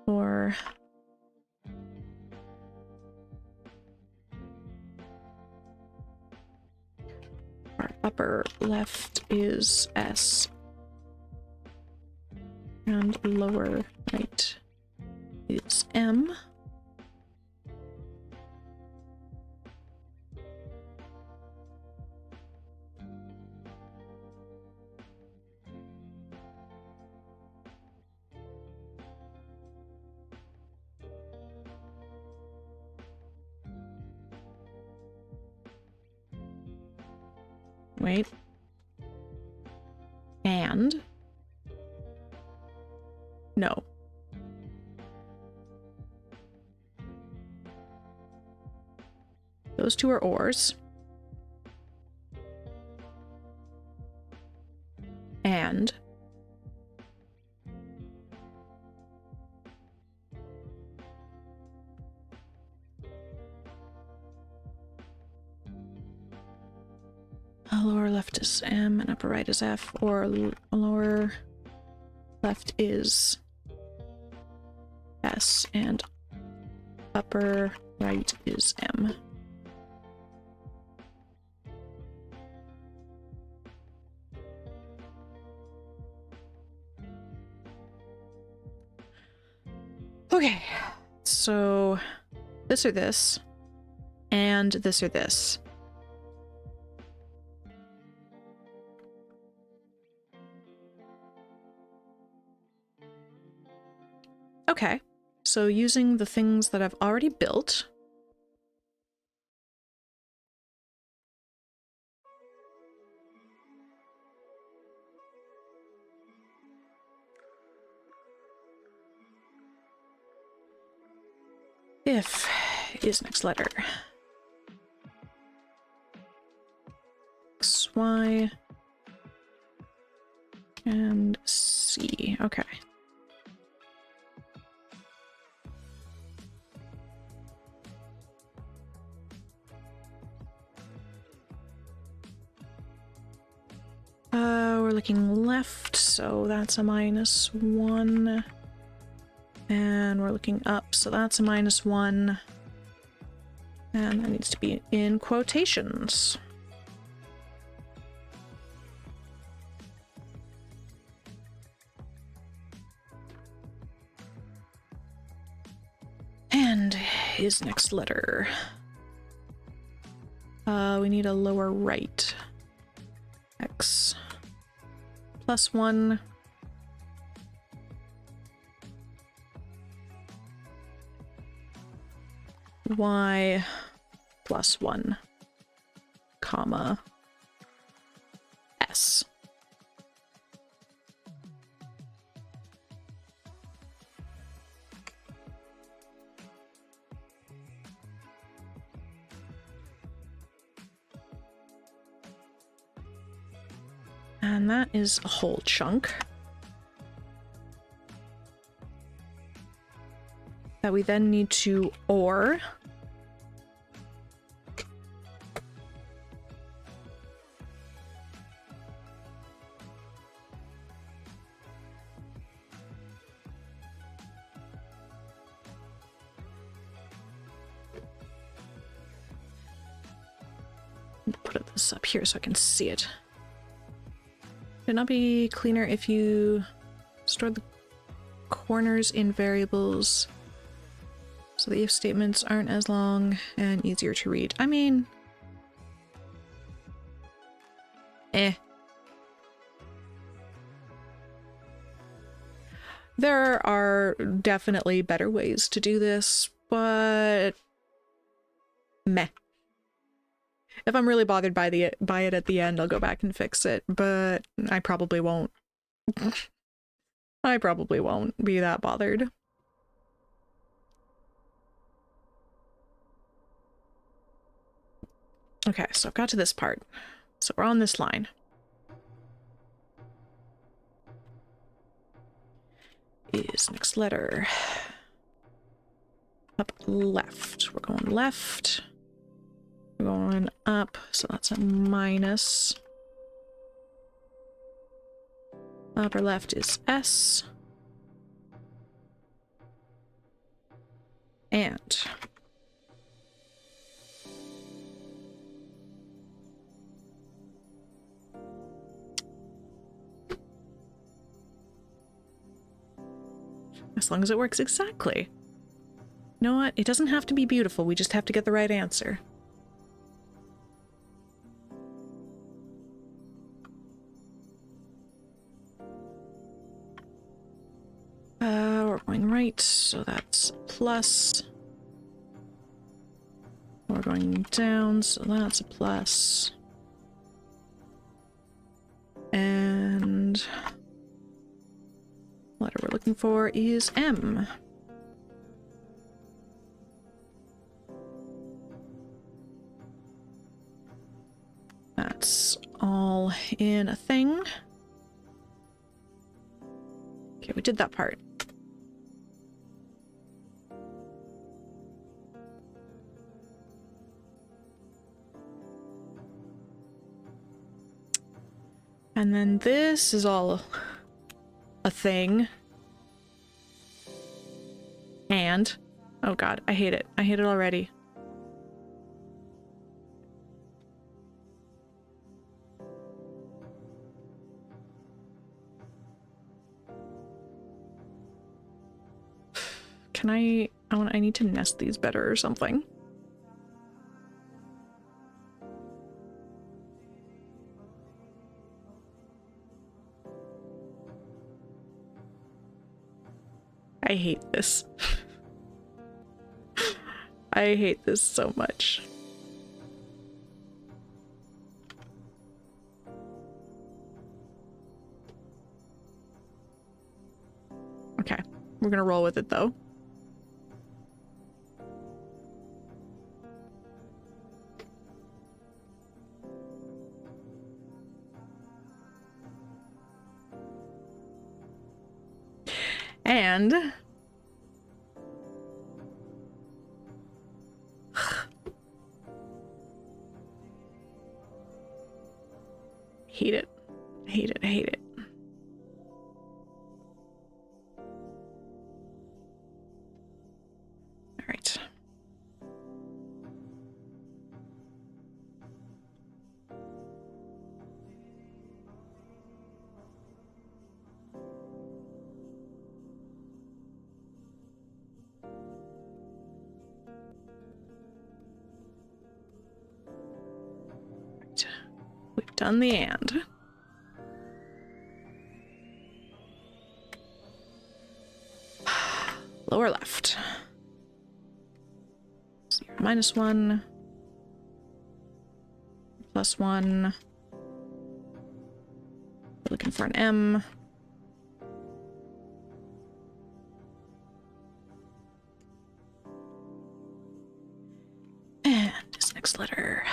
Or our upper left is S and lower right is M. Wait. And no. Those 2 are ors. And lower left is M and upper right is F, or lower left is and upper right is M. Okay, so this or this, and this or this. Okay, so using the things that I've already built. If is next letter. X, Y, and C. Okay. We're looking left, so that's a -1. And we're looking up, so that's a -1. And that needs to be in quotations. And his next letter. We need a lower right. X +1. Y +1, comma, S. And that is a whole chunk that we then need to OR. Put this up here so I can see it. Would it not be cleaner if you stored the corners in variables so the if statements aren't as long and easier to read? I mean, there are definitely better ways to do this, but meh. If I'm really bothered by it at the end, I'll go back and fix it, but I probably won't. I probably won't be that bothered. Okay, so I've got to this part. So we're on this line. Is next letter. Up left. We're going left. We're going up, so that's a minus. Upper left is S. And as long as it works exactly. You know what? It doesn't have to be beautiful, we just have to get the right answer. We're going right, so that's plus. We're going down, so that's a plus. And the letter we're looking for is M. That's all in a thing. Okay, we did that part. And then this is all a thing. And and. Oh god, I hate it. I hate it already. Can I need to nest these better or something. I hate this. I hate this so much. Okay, we're gonna roll with it though. And hate it. Hate it. Hate it. All right. We've done the and. Lower left. 0, -1. +1. We're looking for an M. And his next letter.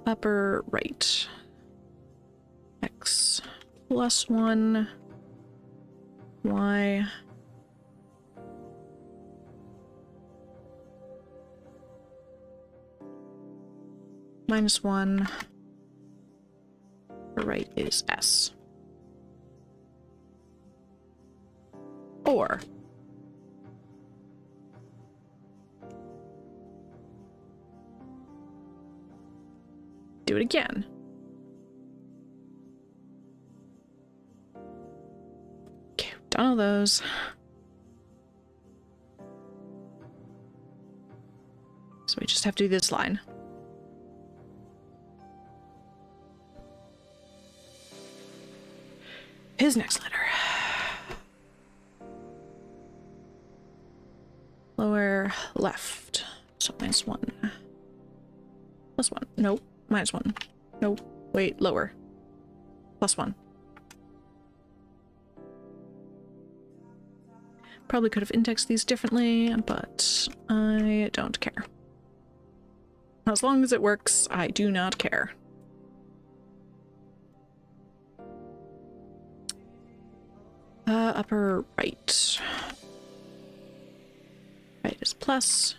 Upper right. X +1. Y. -1. The right is S. Or do it again. Okay, we've done all those. So we just have to do this line. His next letter. Lower left. So -1. +1. Nope. -1. Nope. Wait, lower. +1. Probably could have indexed these differently, but I don't care. As long as it works, I do not care. Upper right. Right is plus.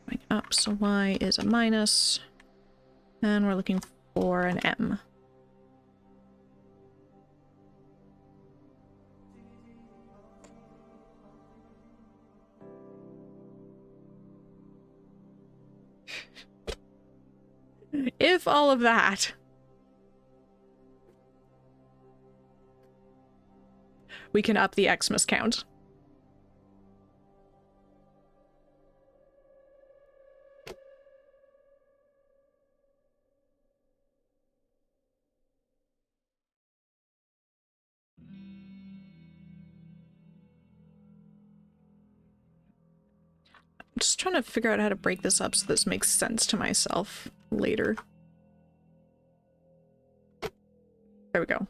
Going up, so Y is a minus. And we're looking for an M. If all of that. We can up the Xmas count. I'm just trying to figure out how to break this up so this makes sense to myself later. There we go.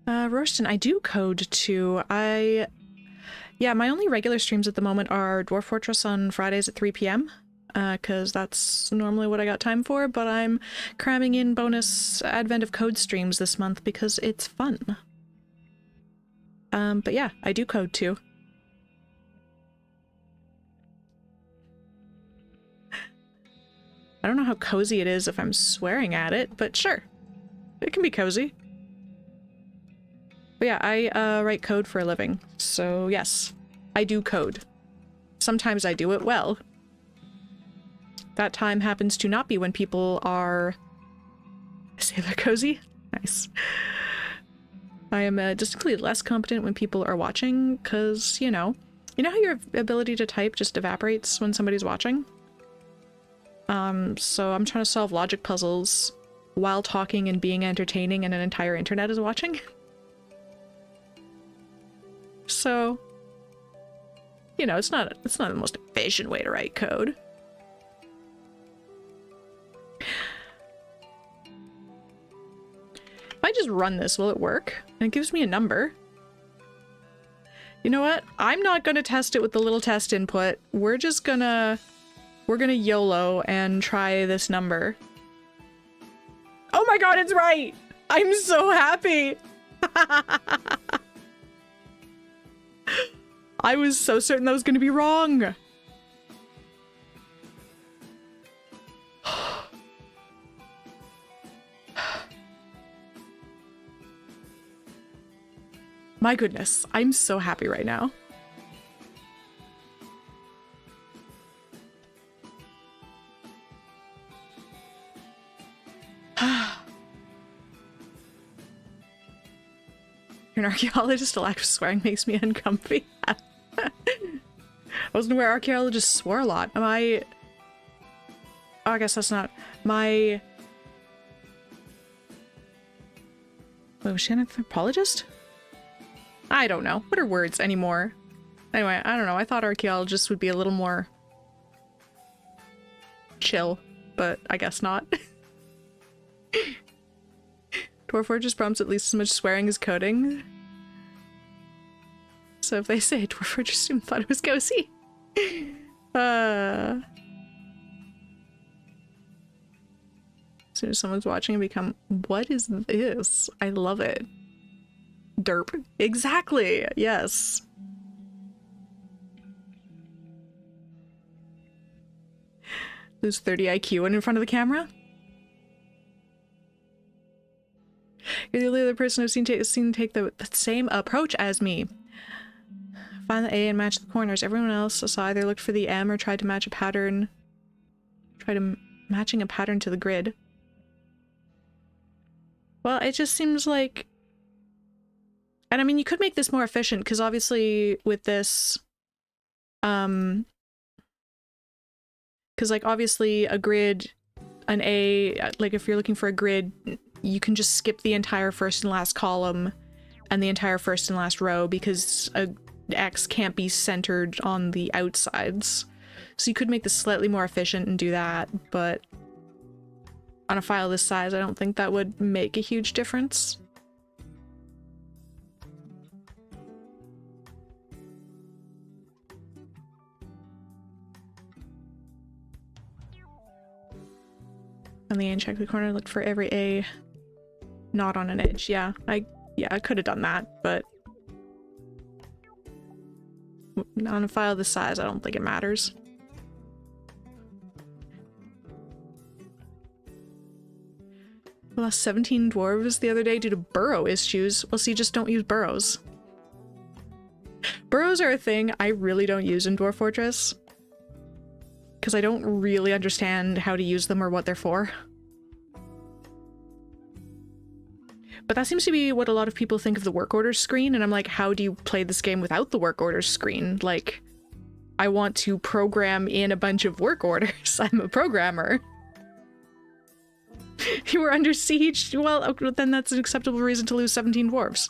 Royston, I do code too. Yeah, my only regular streams at the moment are Dwarf Fortress on Fridays at 3 p.m. Because that's normally what I got time for, but I'm cramming in bonus Advent of Code streams this month because it's fun. But yeah, I do code too. I don't know how cozy it is if I'm swearing at it, but sure. It can be cozy. But yeah, I write code for a living. So yes, I do code. Sometimes I do it well. That time happens to not be when people are... Say they're cozy? Nice. I am distinctly less competent when people are watching, because, you know how your ability to type just evaporates when somebody's watching? So I'm trying to solve logic puzzles while talking and being entertaining and an entire internet is watching. So, you know, it's not the most efficient way to write code. If I just run this, will it work? And it gives me a number. You know what? I'm not gonna test it with the little test input. We're gonna YOLO and try this number. Oh my god, it's right! I'm so happy! I was so certain that was gonna be wrong! My goodness, I'm so happy right now. You're an archaeologist, a lack of swearing makes me uncomfy. I wasn't aware archaeologists swore a lot. Am I... Oh, I guess that's not... My... Wait, was she an anthropologist? I don't know. What are words anymore? Anyway, I don't know. I thought archaeologists would be a little more chill, but I guess not. Dwarf Fortress prompts at least as much swearing as coding. So if they say Dwarf Fortress student thought it was cozy. As soon as someone's watching and become, what is this? I love it. Derp. Exactly. Yes. Lose 30 IQ and in front of the camera? You're the only other person I've seen take the same approach as me. Find the A and match the corners. Everyone else saw either looked for the M or tried to match a pattern. Matching a pattern to the grid. Well, it just seems like... And I mean, you could make this more efficient, because obviously with this, because like obviously a grid, an A, like if you're looking for a grid, you can just skip the entire first and last column and the entire first and last row, because a X can't be centered on the outsides. So you could make this slightly more efficient and do that, but on a file this size, I don't think that would make a huge difference. On the end, check the corner, looked for every A not on an edge. Yeah, I could have done that, but on a file this size, I don't think it matters. We lost 17 dwarves the other day due to burrow issues. Well, see, just don't use burrows. Burrows are a thing I really don't use in Dwarf Fortress, because I don't really understand how to use them or what they're for. But that seems to be what a lot of people think of the work orders screen, and I'm like, how do you play this game without the work orders screen? Like, I want to program in a bunch of work orders. I'm a programmer. You were under siege? Well, then that's an acceptable reason to lose 17 dwarves.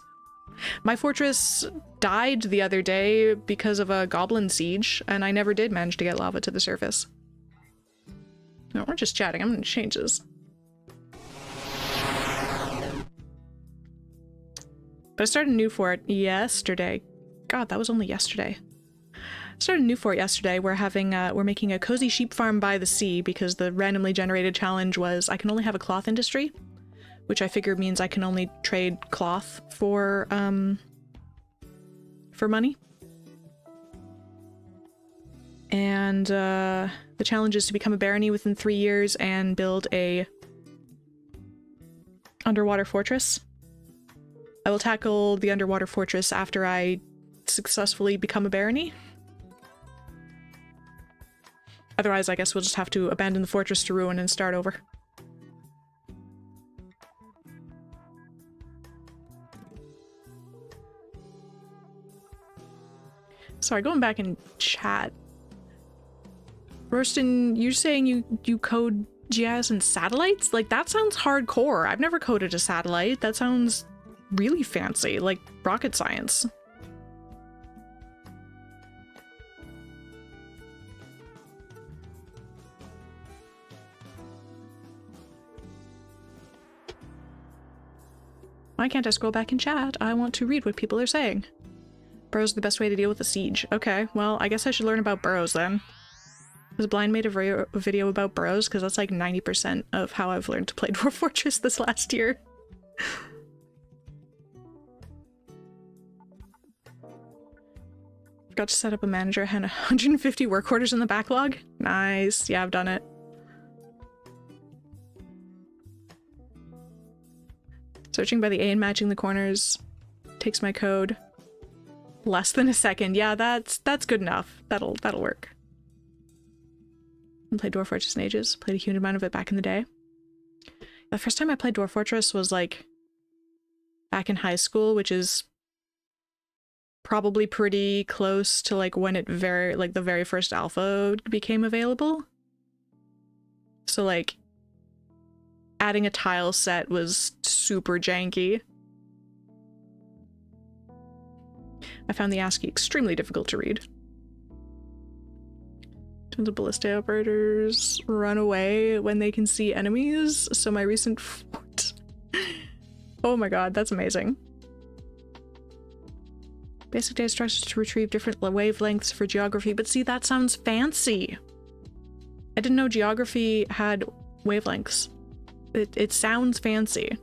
My fortress died the other day because of a goblin siege, and I never did manage to get lava to the surface. No, we're just chatting. I'm gonna change this. But I started a new fort yesterday. God, that was only yesterday. I started a new fort yesterday. We're making a cozy sheep farm by the sea, because the randomly generated challenge was I can only have a cloth industry, which I figure means I can only trade cloth for money. And the challenge is to become a barony within 3 years and build a Underwater fortress. I will tackle the underwater fortress after I successfully become a barony. Otherwise, I guess we'll just have to abandon the fortress to ruin and start over. Sorry, going back in chat. Roastin, you're saying you code GIS and satellites? Like, that sounds hardcore. I've never coded a satellite. That sounds really fancy, like rocket science. Why can't I scroll back in chat? I want to read what people are saying. Burrows the best way to deal with a siege. Okay, well, I guess I should learn about burrows then. Was Blind made a video about burrows? Because that's like 90% of how I've learned to play Dwarf Fortress this last year. Forgot to set up a manager. Had 150 work orders in the backlog. Nice. Yeah, I've done it. Searching by the A and matching the corners takes my code less than a second. Yeah, that's good enough. That'll work. I played Dwarf Fortress in ages. Played a huge amount of it back in the day. The first time I played Dwarf Fortress was like back in high school, which is probably pretty close to like when it the very first alpha became available. So like adding a tile set was super janky. I found the ASCII extremely difficult to read. Tons of ballista operators run away when they can see enemies, so my recent fort. Oh my god, that's amazing. Basic data structures to retrieve different wavelengths for geography, but see, that sounds fancy. I didn't know geography had wavelengths. It sounds fancy.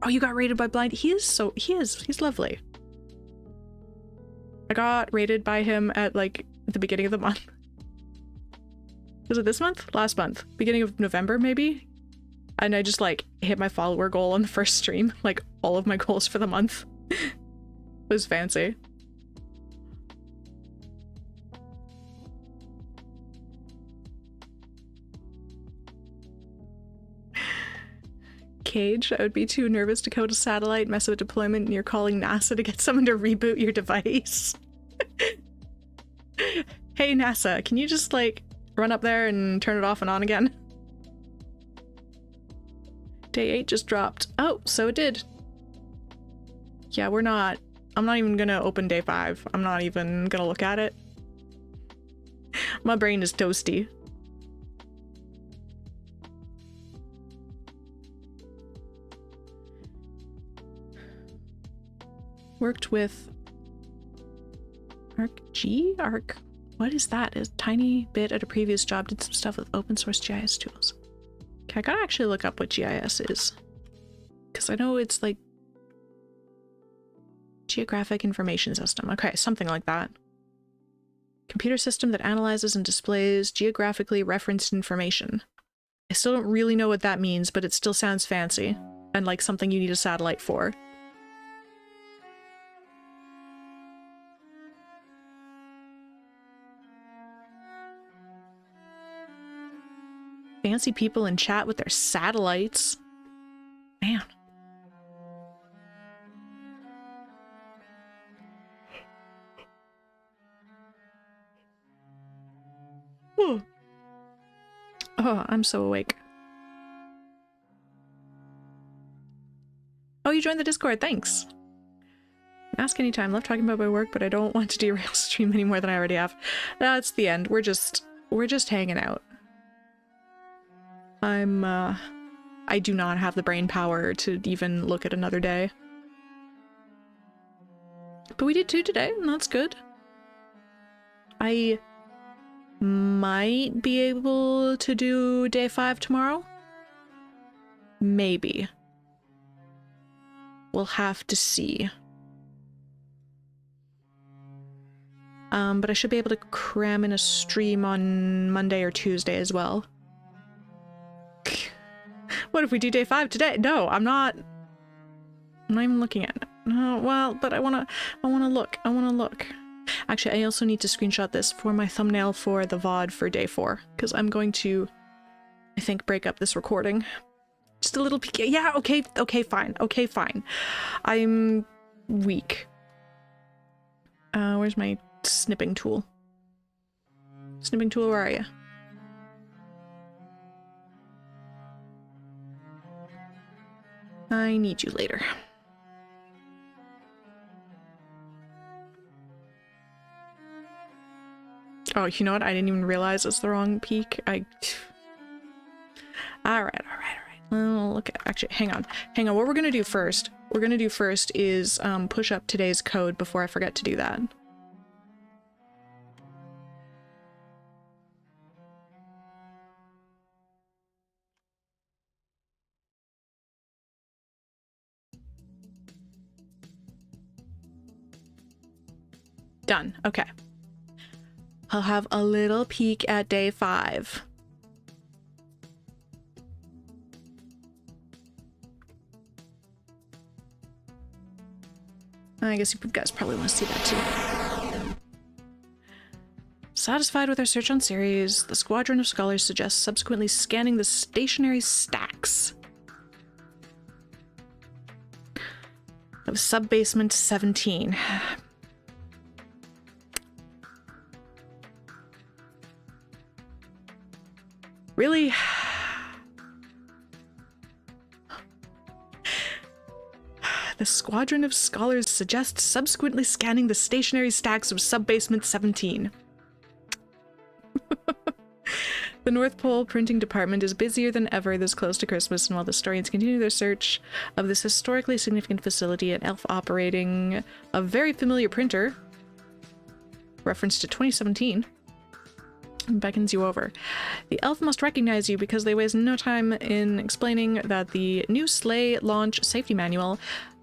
Oh, you got rated by Blind? He's lovely. I got rated by him at like the beginning of the month. Was it this month? Last month. Beginning of November, maybe? And I just like hit my follower goal on the first stream. Like all of my goals for the month. It was fancy. Cage, I would be too nervous to code a satellite, mess with deployment, and you're calling NASA to get someone to reboot your device. Hey NASA, can you just like run up there and turn it off and on again? Day 8 just dropped. Oh, so it did. Yeah, I'm not even gonna open day 5. I'm not even gonna look at it. My brain is toasty. Worked with Arc? What is that? A tiny bit at a previous job. Did some stuff with open source GIS tools. Okay, I gotta actually look up what GIS is. Because I know it's like Geographic Information System. Okay, something like that. Computer system that analyzes and displays geographically referenced information. I still don't really know what that means, but it still sounds fancy. And like something you need a satellite for. Fancy people in chat with their satellites. Man. Oh, I'm so awake. Oh, you joined the Discord. Thanks. Ask anytime. Love talking about my work, but I don't want to derail stream any more than I already have. That's the end. We're just hanging out. I do not have the brain power to even look at another day. But we did 2 today, and that's good. I might be able to do day 5 tomorrow. Maybe. We'll have to see. But I should be able to cram in a stream on Monday or Tuesday as well. What if we do day 5 today? No, I'm not even looking at it. No, well, but I wanna look. Actually, I also need to screenshot this for my thumbnail for the VOD for day 4, because I'm going to, I think, break up this recording. Just a little peek. Yeah, okay, fine. I'm weak. Where's my snipping tool? Snipping tool, where are you? I need you later. Oh, you know what? I didn't even realize it's the wrong peak. Alright. Look at, actually, hang on. What we're gonna do first is push up today's code before I forget to do that. Done. Okay. I'll have a little peek at day 5. I guess you guys probably want to see that too. Satisfied with our search on series, the Squadron of Scholars suggests subsequently scanning the stationary stacks of Sub-Basement 17. Really? The Squadron of Scholars suggests subsequently scanning the stationary stacks of Sub-Basement 17. The North Pole printing department is busier than ever this close to Christmas, and while the historians continue their search of this historically significant facility, an elf operating a very familiar printer, reference to 2017, beckons you over. The elf must recognize you because they waste no time in explaining that the new sleigh launch safety manual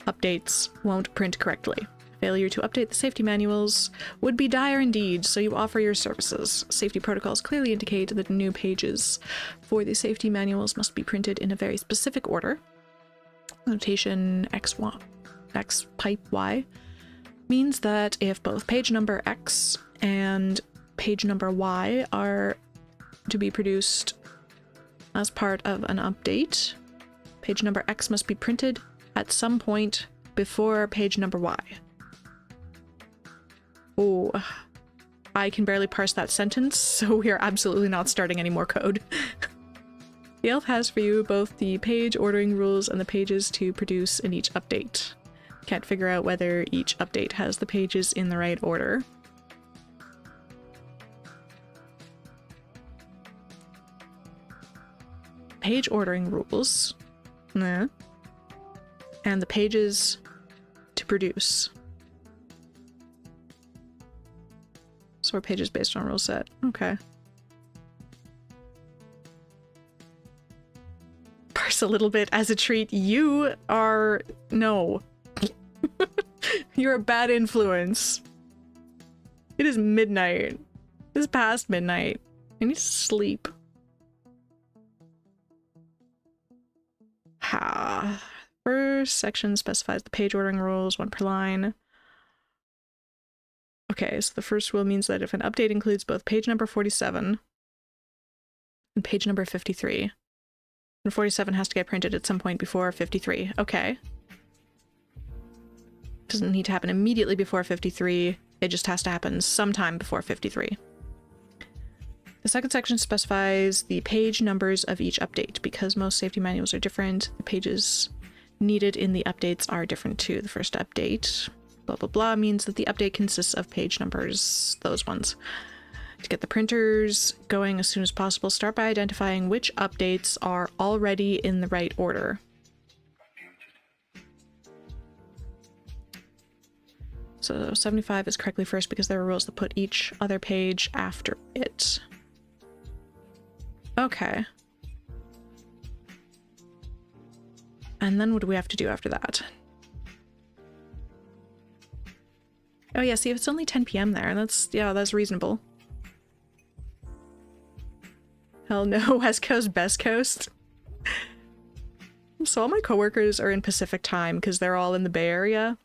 updates won't print correctly. Failure to update the safety manuals would be dire indeed, so you offer your services. Safety protocols clearly indicate that new pages for the safety manuals must be printed in a very specific order. Notation X pipe Y means that if both page number X and page number Y are to be produced as part of an update, page number X must be printed at some point before page number Y. Oh, I can barely parse that sentence, so we are absolutely not starting any more code. The elf has for you both the page ordering rules and the pages to produce in each update. Can't figure out whether each update has the pages in the right order. Page ordering rules. Nah. And the pages to produce. So pages based on rule set. Okay. Parse a little bit as a treat. You are... No. You're a bad influence. It is midnight. It's past midnight. I need to sleep. Ha. First section specifies the page ordering rules, 1 per line. Okay, so the first rule means that if an update includes both page number 47 and page number 53, then 47 has to get printed at some point before 53. Okay. Doesn't need to happen immediately before 53, it just has to happen sometime before 53. The second section specifies the page numbers of each update. Because most safety manuals are different, the pages needed in the updates are different too. The first update, blah blah blah, means that the update consists of page numbers, those ones. To get the printers going as soon as possible, start by identifying which updates are already in the right order. So 75 is correctly first because there are rules that put each other page after it. Okay. And then what do we have to do after that? Oh yeah, see, if it's only 10 PM there, that's reasonable. Hell no, West Coast, Best Coast. So all my coworkers are in Pacific time because they're all in the Bay Area.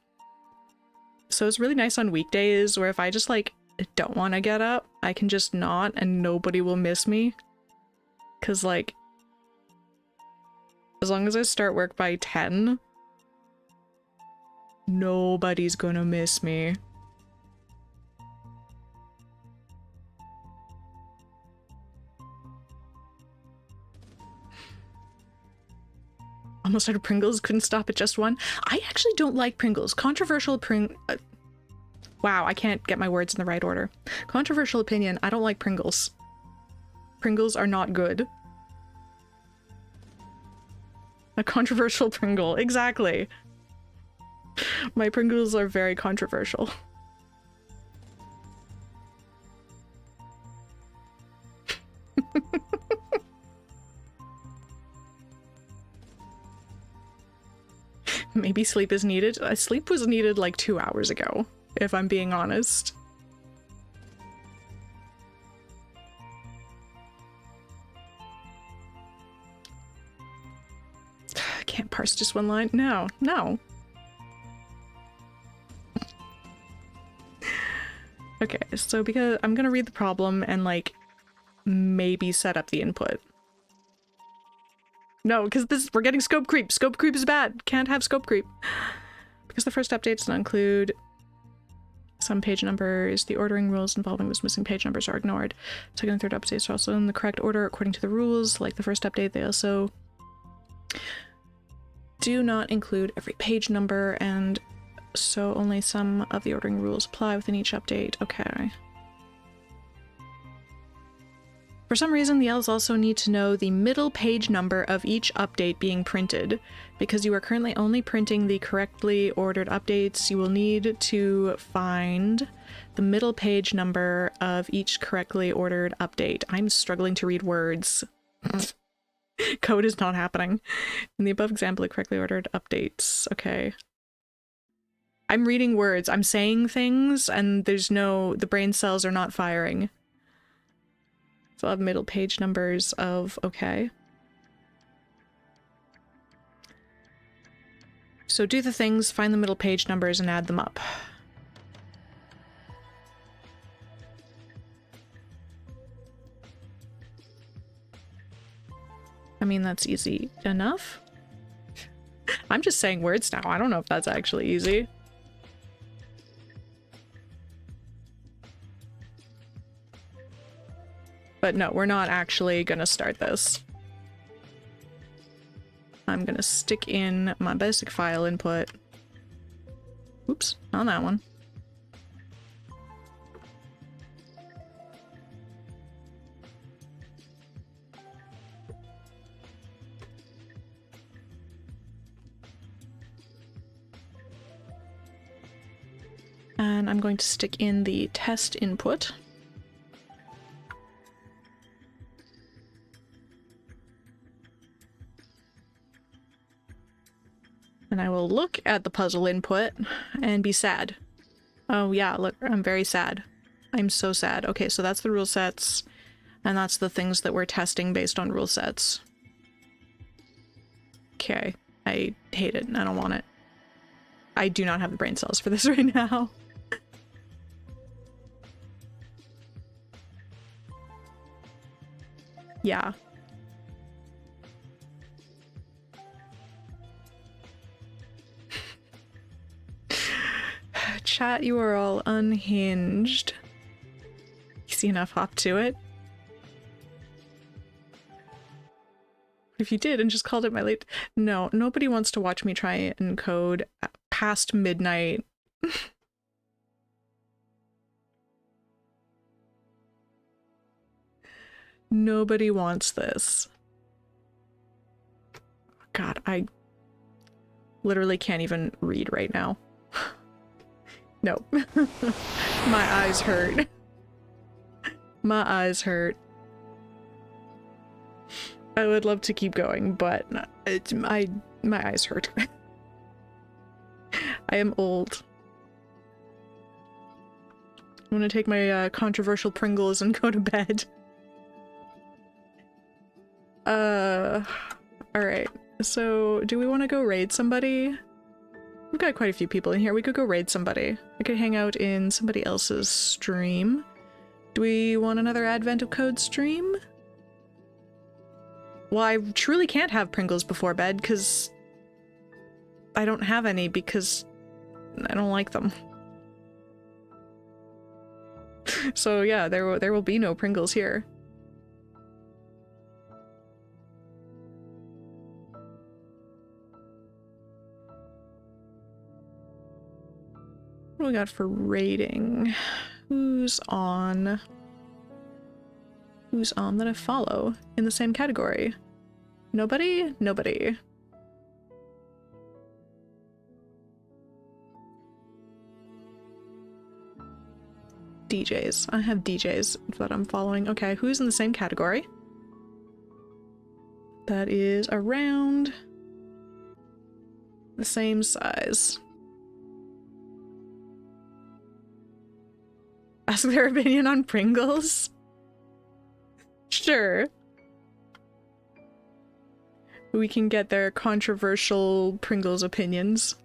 So it's really nice on weekdays where if I just like don't want to get up, I can just not and nobody will miss me. Cause like, as long as I start work by 10, nobody's gonna miss me. Almost out of Pringles, couldn't stop at just one. I actually don't like Pringles. Controversial wow, I can't get my words in the right order. Controversial opinion, I don't like Pringles. Pringles are not good. A controversial Pringle, exactly. My Pringles are very controversial. Maybe sleep is needed. Sleep was needed like 2 hours ago, if I'm being honest. I can't parse just one line. No, no. Okay, so because I'm gonna read the problem and like maybe set up the input. No, because we're getting scope creep. Scope creep is bad. Can't have scope creep. Because the first update does not include some page numbers, the ordering rules involving those missing page numbers are ignored. Second and third updates are also in the correct order according to the rules. Like the first update, they also do not include every page number, and so only some of the ordering rules apply within each update. Okay. For some reason, the elves also need to know the middle page number of each update being printed. Because you are currently only printing the correctly ordered updates, you will need to find the middle page number of each correctly ordered update. I'm struggling to read words. Code is not happening. In the above example, the correctly ordered updates. Okay. I'm reading words. I'm saying things, and the brain cells are not firing. So I'll have middle page numbers of, okay. So do the things, find the middle page numbers, and add them up. I mean, that's easy enough. I'm just saying words now. I don't know if that's actually easy. But no, we're not actually gonna start this. I'm gonna stick in my basic file input. Oops, not that one. And I'm going to stick in the test input. And I will look at the puzzle input and be sad. Oh yeah, look, I'm very sad. I'm so sad. Okay, so that's the rule sets, and that's the things that we're testing based on rule sets. Okay, I hate it. I don't want it. I do not have the brain cells for this right now. Yeah. Chat, you are all unhinged. Easy enough, hop to it. If you did and just called it my late... No, nobody wants to watch me try and code past midnight. Nobody wants this. God, I literally can't even read right now. Nope. My eyes hurt. My eyes hurt. I would love to keep going, but it's my eyes hurt. I am old. I'm gonna take my controversial Pringles and go to bed. Alright. So, do we want to go raid somebody? We've got quite a few people in here. We could go raid somebody. I could hang out in somebody else's stream. Do we want another Advent of Code stream? Well, I truly can't have Pringles before bed because I don't have any because I don't like them. So yeah, there will be no Pringles here. What do we got for rating? Who's on? Who's on that I follow in the same category? Nobody? Nobody. DJs. I have DJs that I'm following. Okay, who's in the same category? That is around the same size. Ask their opinion on Pringles? Sure. We can get their controversial Pringles opinions.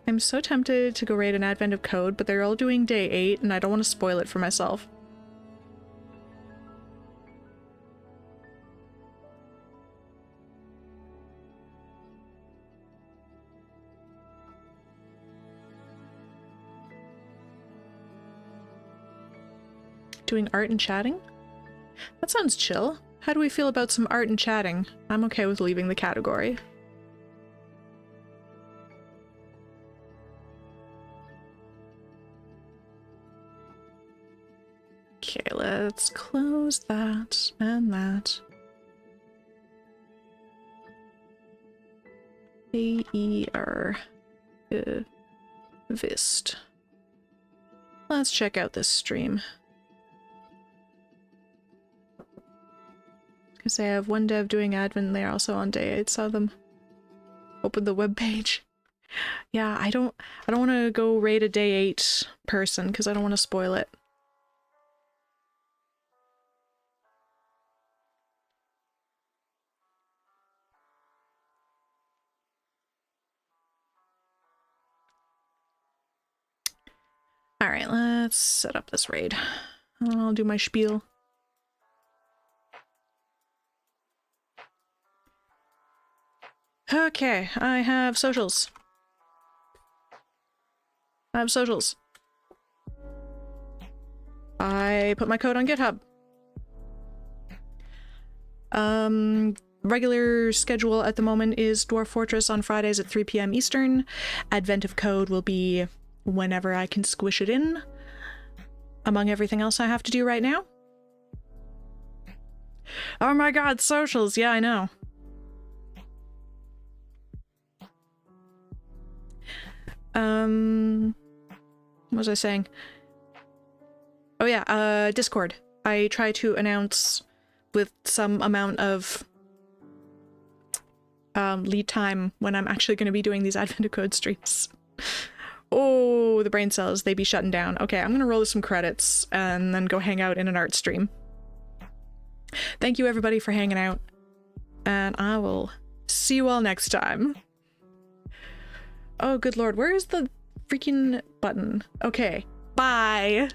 I'm so tempted to go raid an Advent of Code, but they're all doing day 8 and I don't want to spoil it for myself. Doing art and chatting? That sounds chill. How do we feel about some art and chatting? I'm okay with leaving the category. Okay, let's close that and that. A-E-R. Vist. Let's check out this stream. Because I have one dev doing admin, they're also on day 8, saw them. Open the web page. Yeah, I don't want to go raid a day 8 person because I don't want to spoil it. Alright, let's set up this raid. I'll do my spiel. Okay, I have socials. I put my code on GitHub. Regular schedule at the moment is Dwarf Fortress on Fridays at 3 p.m. Eastern. Advent of Code will be whenever I can squish it in, among everything else I have to do right now. Oh my god, socials! Yeah, I know. What was I saying? Oh yeah, Discord. I try to announce with some amount of lead time when I'm actually going to be doing these Advent of Code streams. Oh, the brain cells, they be shutting down. Okay, I'm gonna roll some credits and then go hang out in an art stream. Thank you everybody for hanging out, and I will see you all next time. Oh, good lord, where is the freaking button? Okay, bye!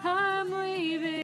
I'm leaving.